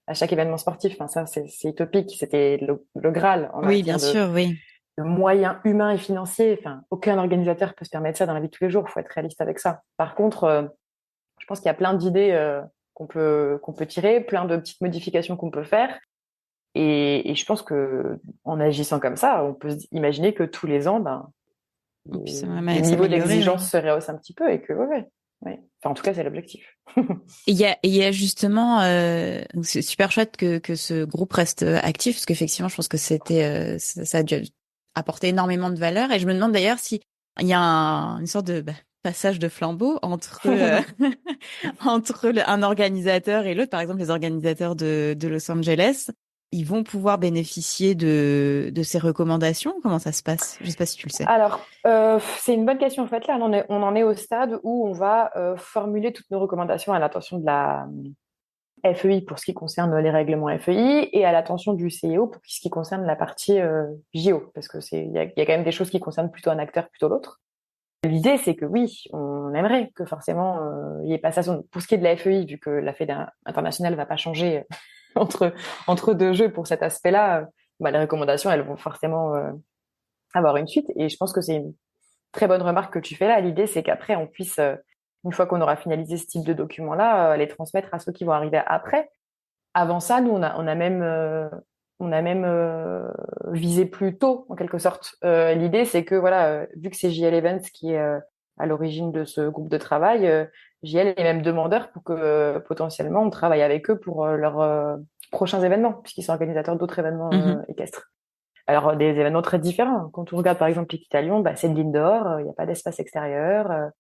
[SPEAKER 2] à chaque événement sportif. Enfin, ça, c'est utopique. C'était le Graal en
[SPEAKER 1] Oui, bien
[SPEAKER 2] matière
[SPEAKER 1] sûr, oui.
[SPEAKER 2] de moyens humains et financiers. Enfin, aucun organisateur peut se permettre ça dans la vie de tous les jours. Il faut être réaliste avec ça. Par contre, je pense qu'il y a plein d'idées qu'on peut tirer, plein de petites modifications qu'on peut faire Et je pense que en agissant comme ça, on peut imaginer que tous les ans,
[SPEAKER 1] Et puis
[SPEAKER 2] le niveau
[SPEAKER 1] s'améliorer,
[SPEAKER 2] d'exigence
[SPEAKER 1] oui.
[SPEAKER 2] se rehausse un petit peu et que ouais. Enfin, en tout cas, c'est l'objectif.
[SPEAKER 1] Il y a justement, donc c'est super chouette que ce groupe reste actif, parce qu'effectivement, je pense que ça a dû apporter énormément de valeur. Et je me demande d'ailleurs si il y a une sorte de passage de flambeau entre un organisateur et l'autre. Par exemple, les organisateurs de Los Angeles, ils vont pouvoir bénéficier de ces recommandations. Comment ça se passe? Je sais pas si tu le sais.
[SPEAKER 2] Alors, c'est une bonne question en fait. Là, on en est au stade où on va formuler toutes nos recommandations à l'attention de la FEI pour ce qui concerne les règlements FEI et à l'attention du CIO pour ce qui concerne la partie JO, parce que il y a quand même des choses qui concernent plutôt un acteur plutôt l'autre. L'idée, c'est que oui, on aimerait que forcément il y ait passation. Pour ce qui est de la FEI, vu que la Fédération internationale va pas changer entre deux jeux pour cet aspect-là, les recommandations, elles vont forcément avoir une suite. Et je pense que c'est une très bonne remarque que tu fais là. L'idée, c'est qu'après, on puisse, une fois qu'on aura finalisé ce type de document-là, les transmettre à ceux qui vont arriver après. Avant ça, nous, on a même visé plus tôt, en quelque sorte. L'idée, c'est que, voilà, vu que c'est JL Events qui est à l'origine de ce groupe de travail, JL est même demandeur pour que, potentiellement, on travaille avec eux pour leurs prochains événements, puisqu'ils sont organisateurs d'autres événements
[SPEAKER 1] Mhm.
[SPEAKER 2] équestres. Alors, des événements très différents. Quand on regarde, par exemple, l'Équitalion, c'est de l'indoor, il n'y a pas d'espace extérieur.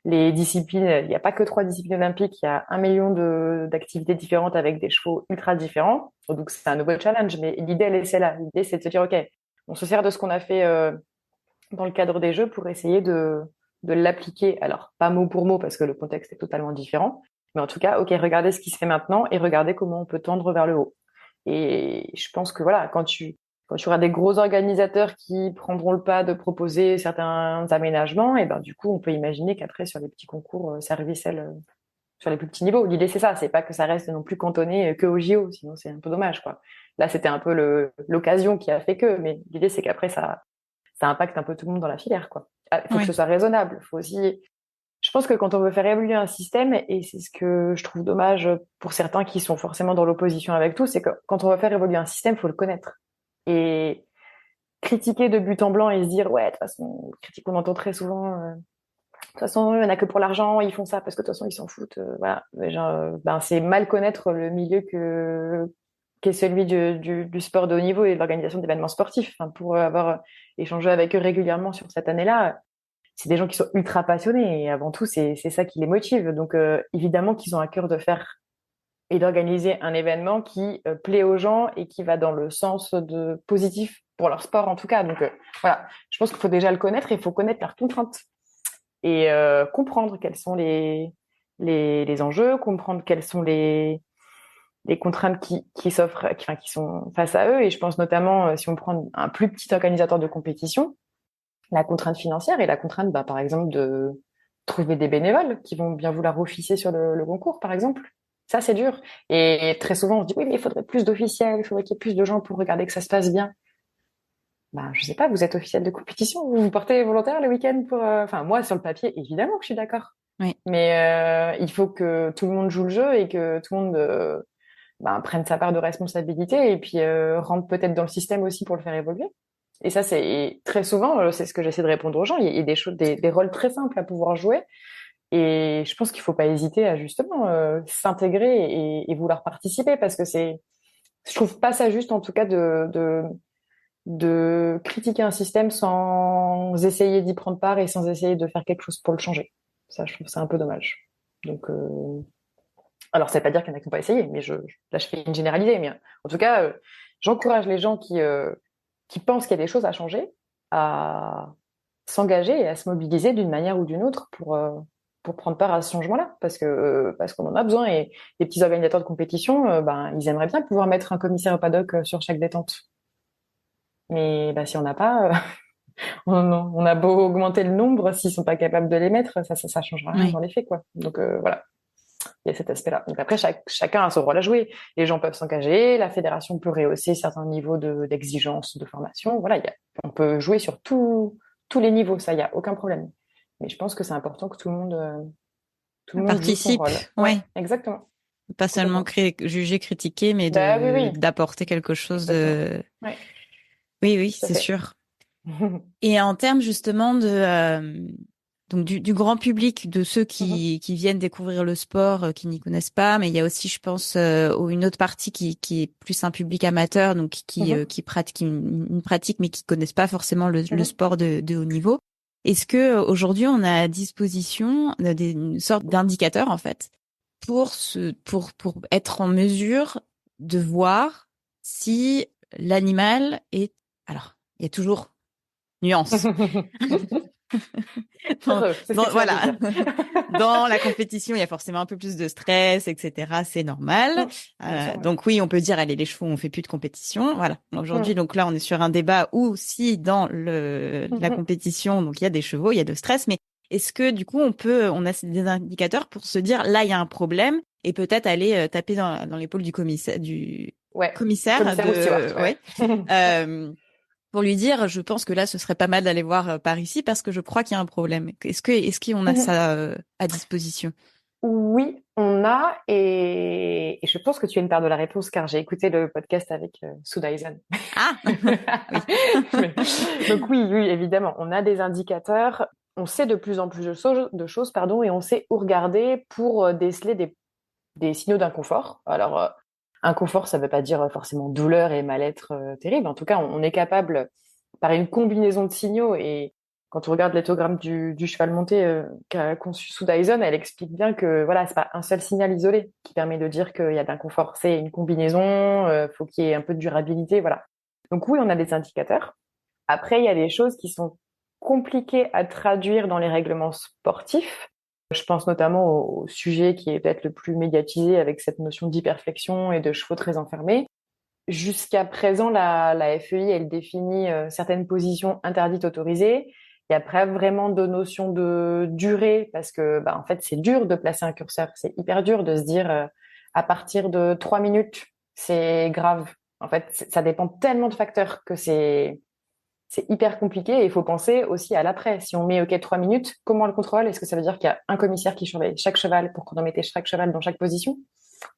[SPEAKER 2] Les disciplines, il n'y a pas que 3 disciplines olympiques, il y a 1 million d'activités différentes avec des chevaux ultra différents. Donc, c'est un nouveau challenge, mais l'idée, elle est celle-là. L'idée, c'est de se dire, OK, on se sert de ce qu'on a fait dans le cadre des jeux pour essayer de l'appliquer. Alors, pas mot pour mot, parce que le contexte est totalement différent. Mais en tout cas, OK, regardez ce qui se fait maintenant et regardez comment on peut tendre vers le haut. Et je pense que voilà, quand tu auras des gros organisateurs qui prendront le pas de proposer certains aménagements, et ben du coup, on peut imaginer qu'après sur les petits concours servicelles sur les plus petits niveaux, l'idée c'est ça, c'est pas que ça reste non plus cantonné que au JO, sinon c'est un peu dommage quoi. Là, c'était un peu l'occasion qui a fait que, mais l'idée c'est qu'après ça impacte un peu tout le monde dans la filière quoi. Ah, il faut que ce
[SPEAKER 1] Oui.
[SPEAKER 2] soit raisonnable. Faut aussi, je pense que quand on veut faire évoluer un système, et c'est ce que je trouve dommage pour certains qui sont forcément dans l'opposition avec tout, c'est que quand on veut faire évoluer un système, faut le connaître. Et critiquer de but en blanc et se dire ouais de toute façon critique on entend très souvent de toute façon il y en a que pour l'argent ils font ça parce que de toute façon ils s'en foutent voilà mais genre, c'est mal connaître le milieu qu'est celui du sport de haut niveau et de l'organisation d'événements sportifs enfin, pour avoir échangé avec eux régulièrement sur cette année-là c'est des gens qui sont ultra passionnés et avant tout c'est ça qui les motive donc évidemment qu'ils ont à cœur de faire et d'organiser un événement qui plaît aux gens et qui va dans le sens de positif pour leur sport en tout cas. Donc voilà, je pense qu'il faut déjà le connaître et il faut connaître leurs contraintes et comprendre quels sont les enjeux, comprendre quelles sont les contraintes qui s'offrent, qui sont face à eux. Et je pense notamment, si on prend un plus petit organisateur de compétition, la contrainte financière et la contrainte, par exemple, de trouver des bénévoles qui vont bien vouloir officier sur le concours, par exemple. Ça, c'est dur. Et très souvent, on se dit, oui, mais il faudrait plus d'officiels, il faudrait qu'il y ait plus de gens pour regarder que ça se passe bien. Je sais pas, vous êtes officiel de compétition, vous vous portez volontaire le week-end pour... Enfin, moi, sur le papier, évidemment que je suis d'accord.
[SPEAKER 1] Oui.
[SPEAKER 2] Mais il faut que tout le monde joue le jeu et que tout le monde prenne sa part de responsabilité et puis rentre peut-être dans le système aussi pour le faire évoluer. Et ça, c'est très souvent, c'est ce que j'essaie de répondre aux gens. Il y a des choses, des rôles très simples à pouvoir jouer. Et je pense qu'il faut pas hésiter à justement s'intégrer et vouloir participer parce que je trouve pas ça juste en tout cas de critiquer un système sans essayer d'y prendre part et sans essayer de faire quelque chose pour le changer. Ça, je trouve ça un peu dommage. Donc, alors, ça veut pas dire qu'il y en a qui n'ont pas essayé, mais là, je fais une généralité. Mais en tout cas, j'encourage les gens qui pensent qu'il y a des choses à changer à s'engager et à se mobiliser d'une manière ou d'une autre pour prendre part à ce changement-là, parce qu'on en a besoin. Et les petits organisateurs de compétition, ils aimeraient bien pouvoir mettre un commissaire au paddock sur chaque détente. Mais si on n'a pas, on a beau augmenter le nombre, s'ils sont pas capables de les mettre, ça changera rien
[SPEAKER 1] Oui.
[SPEAKER 2] dans les faits, quoi. Donc voilà, il y a cet aspect-là. Donc après, chacun a son rôle à jouer. Les gens peuvent s'engager, la fédération peut rehausser certains niveaux d'exigence, de formation. Voilà, on peut jouer sur tous les niveaux, ça, il y a aucun problème. Mais je pense que c'est important que tout le monde joue son
[SPEAKER 1] Participe.
[SPEAKER 2] rôle. Ouais,
[SPEAKER 1] Oui.
[SPEAKER 2] exactement.
[SPEAKER 1] Pas seulement
[SPEAKER 2] Complètement.
[SPEAKER 1] juger, critiquer, mais
[SPEAKER 2] Bah oui, oui,
[SPEAKER 1] d'apporter quelque chose
[SPEAKER 2] complètement.
[SPEAKER 1] de...
[SPEAKER 2] Ouais,
[SPEAKER 1] Oui, oui,
[SPEAKER 2] tout à
[SPEAKER 1] c'est
[SPEAKER 2] fait.
[SPEAKER 1] sûr. Et en termes justement donc du grand public, de ceux
[SPEAKER 2] Mhm,
[SPEAKER 1] qui viennent découvrir le sport, qui n'y connaissent pas, mais il y a aussi, je pense, une autre partie qui est plus un public amateur, donc
[SPEAKER 2] mhm,
[SPEAKER 1] qui pratique une pratique, mais qui connaissent pas forcément le
[SPEAKER 2] mhm.
[SPEAKER 1] sport de haut niveau. Est-ce que aujourd'hui on a à disposition une sorte d'indicateur en fait pour être en mesure de voir si l'animal est alors il y a toujours nuance. Dans,
[SPEAKER 2] Heureux, c'est ce que tu viens de
[SPEAKER 1] voilà.
[SPEAKER 2] dire.
[SPEAKER 1] Dans la compétition, il y a forcément un peu plus de stress, etc. C'est normal.
[SPEAKER 2] Mm, bien sûr, ouais.
[SPEAKER 1] Donc oui, on peut dire, allez, les chevaux, on fait plus de compétition. Voilà. Aujourd'hui,
[SPEAKER 2] Mm,
[SPEAKER 1] donc là, on est sur un débat où si dans la
[SPEAKER 2] mhm.
[SPEAKER 1] compétition, donc il y a des chevaux, il y a de stress, mais est-ce que du coup, on a des indicateurs pour se dire, là, il y a un problème et peut-être aller taper dans l'épaule du
[SPEAKER 2] Ouais,
[SPEAKER 1] commissaire
[SPEAKER 2] commissaire ou steward,
[SPEAKER 1] ouais.
[SPEAKER 2] ouais.
[SPEAKER 1] Euh, pour lui dire, je pense que là, ce serait pas mal d'aller voir par ici parce que je crois qu'il y a un problème. Est-ce qu'on a
[SPEAKER 2] Mhm.
[SPEAKER 1] ça à disposition?
[SPEAKER 2] Oui, on a, et je pense que tu es une part de la réponse car j'ai écouté le podcast avec Sue Dyson.
[SPEAKER 1] Ah, oui.
[SPEAKER 2] Mais- donc oui, oui, évidemment, on a des indicateurs, on sait de plus en plus de choses, pardon, et on sait où regarder pour déceler des signaux d'inconfort. Alors, inconfort, ça ne veut pas dire forcément douleur et mal-être terrible. En tout cas, on est capable, par une combinaison de signaux, et quand on regarde l'éthogramme du cheval monté qu'a conçu Sue Dyson, elle explique bien que voilà, c'est pas un seul signal isolé qui permet de dire qu'il y a de l'inconfort. C'est une combinaison, faut qu'il y ait un peu de durabilité, voilà. Donc oui, on a des indicateurs. Après, il y a des choses qui sont compliquées à traduire dans les règlements sportifs. Je pense notamment au sujet qui est peut-être le plus médiatisé avec cette notion d'hyperflexion et de chevaux très enfermés. Jusqu'à présent, la FEI, elle définit certaines positions interdites autorisées. Il n'y a pas vraiment de notion de durée parce que, bah, en fait, c'est dur de placer un curseur. C'est hyper dur de se dire à partir de 3 minutes, c'est grave. En fait, ça dépend tellement de facteurs que c'est hyper compliqué et il faut penser aussi à l'après. Si on met OK 3 minutes, comment on le contrôle? Est-ce que ça veut dire qu'il y a un commissaire qui surveille chaque cheval pour chronométrer chaque cheval dans chaque position?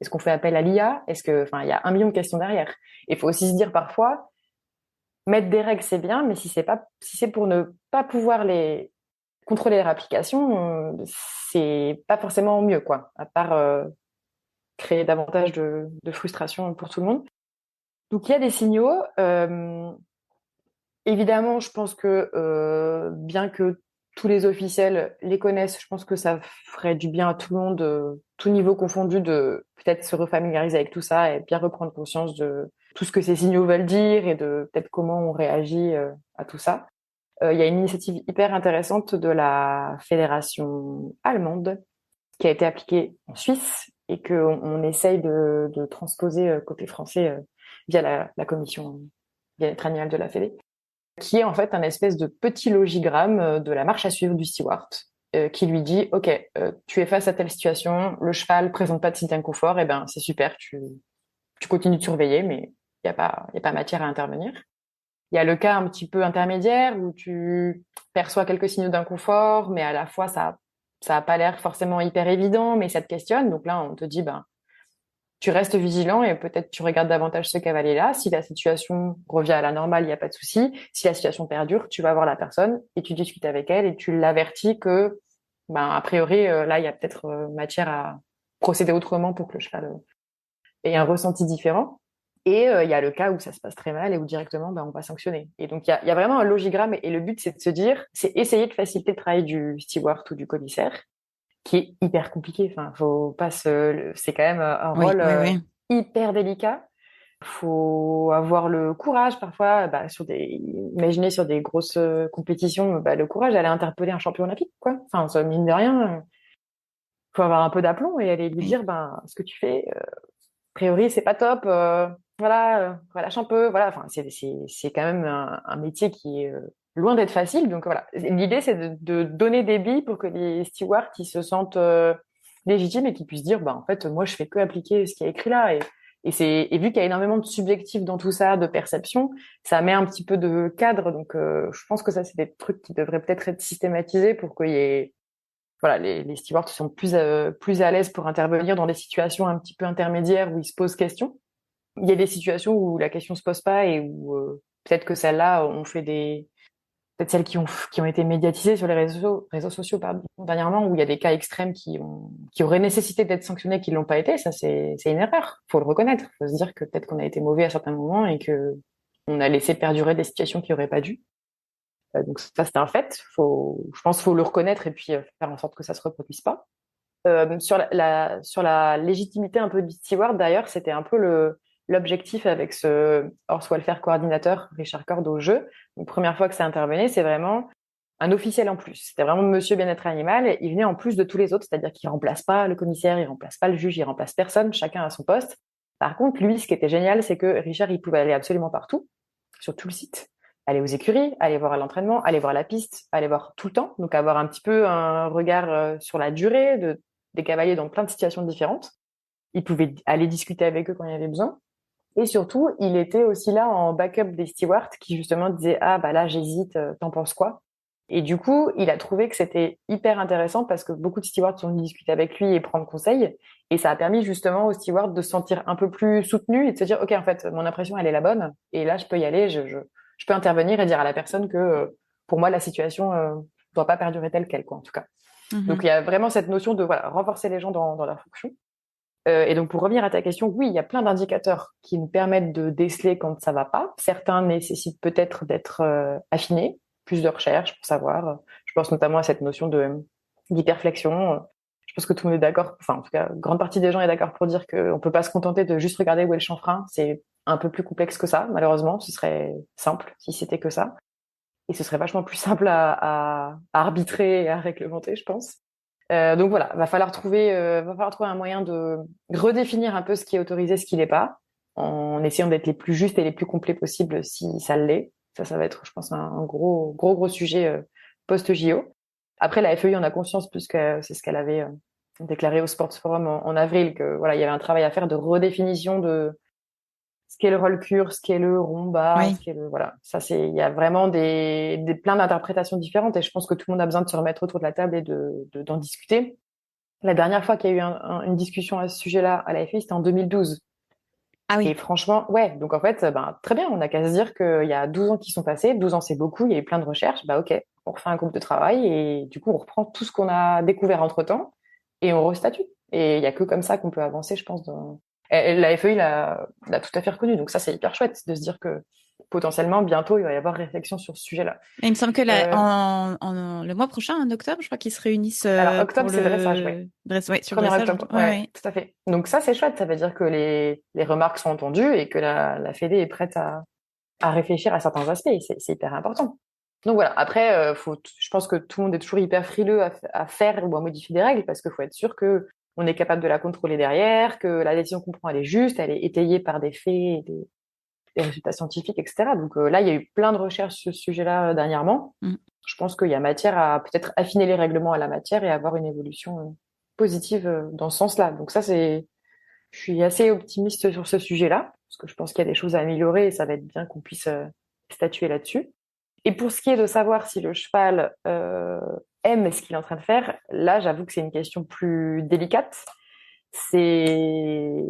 [SPEAKER 2] Est-ce qu'on fait appel à l'IA? Enfin, il y a 1 million de questions derrière. Il faut aussi se dire parfois, mettre des règles, c'est bien, mais si c'est pour ne pas pouvoir les contrôler leur application, c'est pas forcément mieux, quoi. À part créer davantage de frustration pour tout le monde. Donc, il y a des signaux. Évidemment, je pense que bien que tous les officiels les connaissent, je pense que ça ferait du bien à tout le monde, tout niveau confondu, de peut-être se refamiliariser avec tout ça et bien reprendre conscience de tout ce que ces signaux veulent dire et de peut-être comment on réagit à tout ça. Il y a une initiative hyper intéressante de la fédération allemande qui a été appliquée en Suisse et qu'on essaye de transposer côté français via la commission bien-être animal de la Fédé, qui est en fait un espèce de petit logigramme de la marche à suivre du steward, qui lui dit, OK, tu es face à telle situation, le cheval présente pas de signe d'inconfort, et ben c'est super, tu continues de surveiller, mais il y a pas matière à intervenir. Il y a le cas un petit peu intermédiaire où tu perçois quelques signaux d'inconfort, mais à la fois ça a pas l'air forcément hyper évident, mais ça te questionne. Donc là, on te dit, ben tu restes vigilant et peut-être tu regardes davantage ce cavalier-là. Si la situation revient à la normale, il n'y a pas de souci. Si la situation perdure, tu vas voir la personne et tu discutes avec elle et tu l'avertis que, ben, a priori, là, il y a peut-être matière à procéder autrement pour que le cheval ait un ressenti différent. Et il y a le cas où ça se passe très mal et où directement, ben, on va sanctionner. Et donc, il y a vraiment un logigramme et le but, c'est de se dire, c'est essayer de faciliter le travail du steward ou du commissaire qui est hyper compliqué. Enfin, faut pas c'est quand même un
[SPEAKER 1] Oui,
[SPEAKER 2] rôle
[SPEAKER 1] oui, oui.
[SPEAKER 2] hyper délicat. Faut avoir le courage parfois, bah, imaginez sur des grosses compétitions, bah, le courage d'aller interpeller un champion olympique, quoi. Enfin, ça, mine de rien, faut avoir un peu d'aplomb et aller lui
[SPEAKER 1] Oui.
[SPEAKER 2] dire, ben, ce que tu fais, a priori, c'est pas top. Voilà, relâche un peu. Voilà, enfin, c'est quand même un métier qui est loin d'être facile. Donc voilà, l'idée c'est de donner des billes pour que les stewards qui se sentent légitimes et qui puissent dire, bah en fait, moi je fais que appliquer ce qui est écrit là. Et vu qu'il y a énormément de subjectifs dans tout ça, de perception, ça met un petit peu de cadre. Donc je pense que ça c'est des trucs qui devraient peut-être être systématisés pour qu'il y ait voilà, les stewards sont plus à l'aise pour intervenir dans des situations un petit peu intermédiaires où ils se posent question. Il y a des situations où la question se pose pas et où peut-être que celles-là ont fait peut-être celles qui ont été médiatisées sur les réseaux sociaux dernièrement, où il y a des cas extrêmes qui auraient nécessité d'être sanctionnés, qui l'ont pas été. Ça, c'est une erreur. Faut le reconnaître. Faut se dire que peut-être qu'on a été mauvais à certains moments et que on a laissé perdurer des situations qui auraient pas dû. Donc ça, c'est un fait. Je pense, faut le reconnaître et puis faire en sorte que ça se reproduise pas. Sur la légitimité un peu du steward, d'ailleurs, c'était un peu l'objectif avec ce Horse Welfare Coordinateur Richard Cord au jeu. Donc, première fois que ça intervenait, c'est vraiment un officiel en plus. C'était vraiment Monsieur Bien-être Animal. Et il venait en plus de tous les autres, c'est-à-dire qu'il remplace pas le commissaire, il remplace pas le juge, il remplace personne, chacun à son poste. Par contre, lui, ce qui était génial, c'est que Richard, il pouvait aller absolument partout, sur tout le site. Aller aux écuries, aller voir à l'entraînement, aller voir la piste, aller voir tout le temps. Donc, avoir un petit peu un regard sur la durée des cavaliers dans plein de situations différentes. Il pouvait aller discuter avec eux quand il y avait besoin. Et surtout, il était aussi là en backup des stewards qui justement disaient ah bah là j'hésite, t'en penses quoi? Et du coup, il a trouvé que c'était hyper intéressant parce que beaucoup de stewards sont venus discuter avec lui et prendre conseil. Et ça a permis justement aux stewards de se sentir un peu plus soutenus et de se dire ok en fait mon impression elle est la bonne et là je peux y aller, je peux intervenir et dire à la personne que pour moi la situation doit pas perdurer telle quelle quoi en tout cas. Donc il y a vraiment cette notion de voilà renforcer les gens dans leur fonction. Et donc pour revenir à ta question, oui, il y a plein d'indicateurs qui nous permettent de déceler quand ça va pas. Certains nécessitent peut-être d'être affinés, plus de recherche pour savoir. Je pense notamment à cette notion d'hyperflexion. Je pense que tout le monde est d'accord. Enfin, en tout cas, grande partie des gens est d'accord pour dire qu'on peut pas se contenter de juste regarder où est le chanfrein. C'est un peu plus complexe que ça, malheureusement. Ce serait simple si c'était que ça. Et ce serait vachement plus simple à arbitrer et à réglementer, je pense. Donc voilà, va falloir trouver un moyen de redéfinir un peu ce qui est autorisé, ce qui l'est pas, en essayant d'être les plus justes et les plus complets possibles si ça l'est. Ça va être, je pense, un gros sujet post-JO. Après, la FEI, on a conscience, puisque c'est ce qu'elle avait déclaré au Sports Forum en avril, que voilà, il y avait un travail à faire de redéfinition de ce qu'est le roll cure, ce qu'est le romba,
[SPEAKER 1] Oui.
[SPEAKER 2] ce qu'est le voilà. Ça c'est il y a vraiment plein d'interprétations différentes et je pense que tout le monde a besoin de se remettre autour de la table et d'en discuter. La dernière fois qu'il y a eu une discussion à ce sujet-là à la FI, c'était en 2012.
[SPEAKER 1] Ah
[SPEAKER 2] Et
[SPEAKER 1] oui.
[SPEAKER 2] franchement, ouais, donc en fait, ben, très bien, on n'a qu'à se dire qu'il y a 12 ans qui sont passés, 12 ans c'est beaucoup, il y a eu plein de recherches, bah ok, on refait un groupe de travail et du coup on reprend tout ce qu'on a découvert entre-temps et on restatue. Et il y a que comme ça qu'on peut avancer, je pense, la FEI l'a tout à fait reconnu, donc ça c'est hyper chouette de se dire que potentiellement bientôt il va y avoir réflexion sur ce sujet-là.
[SPEAKER 1] Et il me semble que
[SPEAKER 2] Euh,
[SPEAKER 1] le mois prochain, en octobre, je crois qu'ils se réunissent
[SPEAKER 2] alors
[SPEAKER 1] pour
[SPEAKER 2] octobre c'est dressage, ouais.
[SPEAKER 1] ouais, sur le
[SPEAKER 2] 1er
[SPEAKER 1] dressage.
[SPEAKER 2] octobre,
[SPEAKER 1] Ouais,
[SPEAKER 2] ouais,
[SPEAKER 1] ouais.
[SPEAKER 2] tout à fait. Donc ça c'est chouette, ça veut dire que les remarques sont entendues et que la Fédé est prête à réfléchir à certains aspects. C'est hyper important. Donc voilà. Après, je pense que tout le monde est toujours hyper frileux à faire ou à modifier des règles parce qu'il faut être sûr que on est capable de la contrôler derrière, que la décision qu'on prend elle est juste, elle est étayée par des faits, et des résultats scientifiques, etc. Donc là, il y a eu plein de recherches sur ce sujet-là dernièrement.
[SPEAKER 1] Mm.
[SPEAKER 2] Je pense qu'il y a matière à peut-être affiner les règlements à la matière et avoir une évolution positive dans ce sens-là. Donc ça, je suis assez optimiste sur ce sujet-là, parce que je pense qu'il y a des choses à améliorer et ça va être bien qu'on puisse statuer là-dessus. Et pour ce qui est de savoir si le cheval aime ce qu'il est en train de faire, là, j'avoue que c'est une question plus délicate. C'est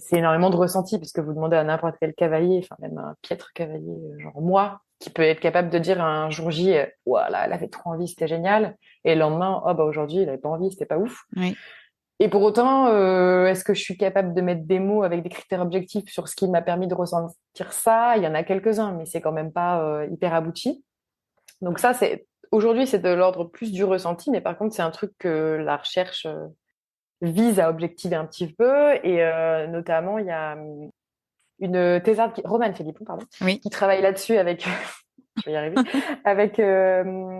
[SPEAKER 2] c'est énormément de ressenti, parce que vous demandez à n'importe quel cavalier, enfin même un piètre cavalier, genre moi, qui peut être capable de dire un jour J, voilà, elle avait trop envie, c'était génial, et le lendemain, oh bah aujourd'hui, elle avait pas envie, c'était pas ouf.
[SPEAKER 1] Oui.
[SPEAKER 2] Et pour autant, est-ce que je suis capable de mettre des mots avec des critères objectifs sur ce qui m'a permis de ressentir ça? Il y en a quelques-uns, mais c'est quand même pas hyper abouti. Donc ça, aujourd'hui, c'est de l'ordre plus du ressenti, mais par contre, c'est un truc que la recherche vise à objectiver un petit peu. Et notamment, il y a une thésarde, Romane Philippon, pardon,
[SPEAKER 1] Oui.
[SPEAKER 2] qui travaille là-dessus avec... je vais y arriver.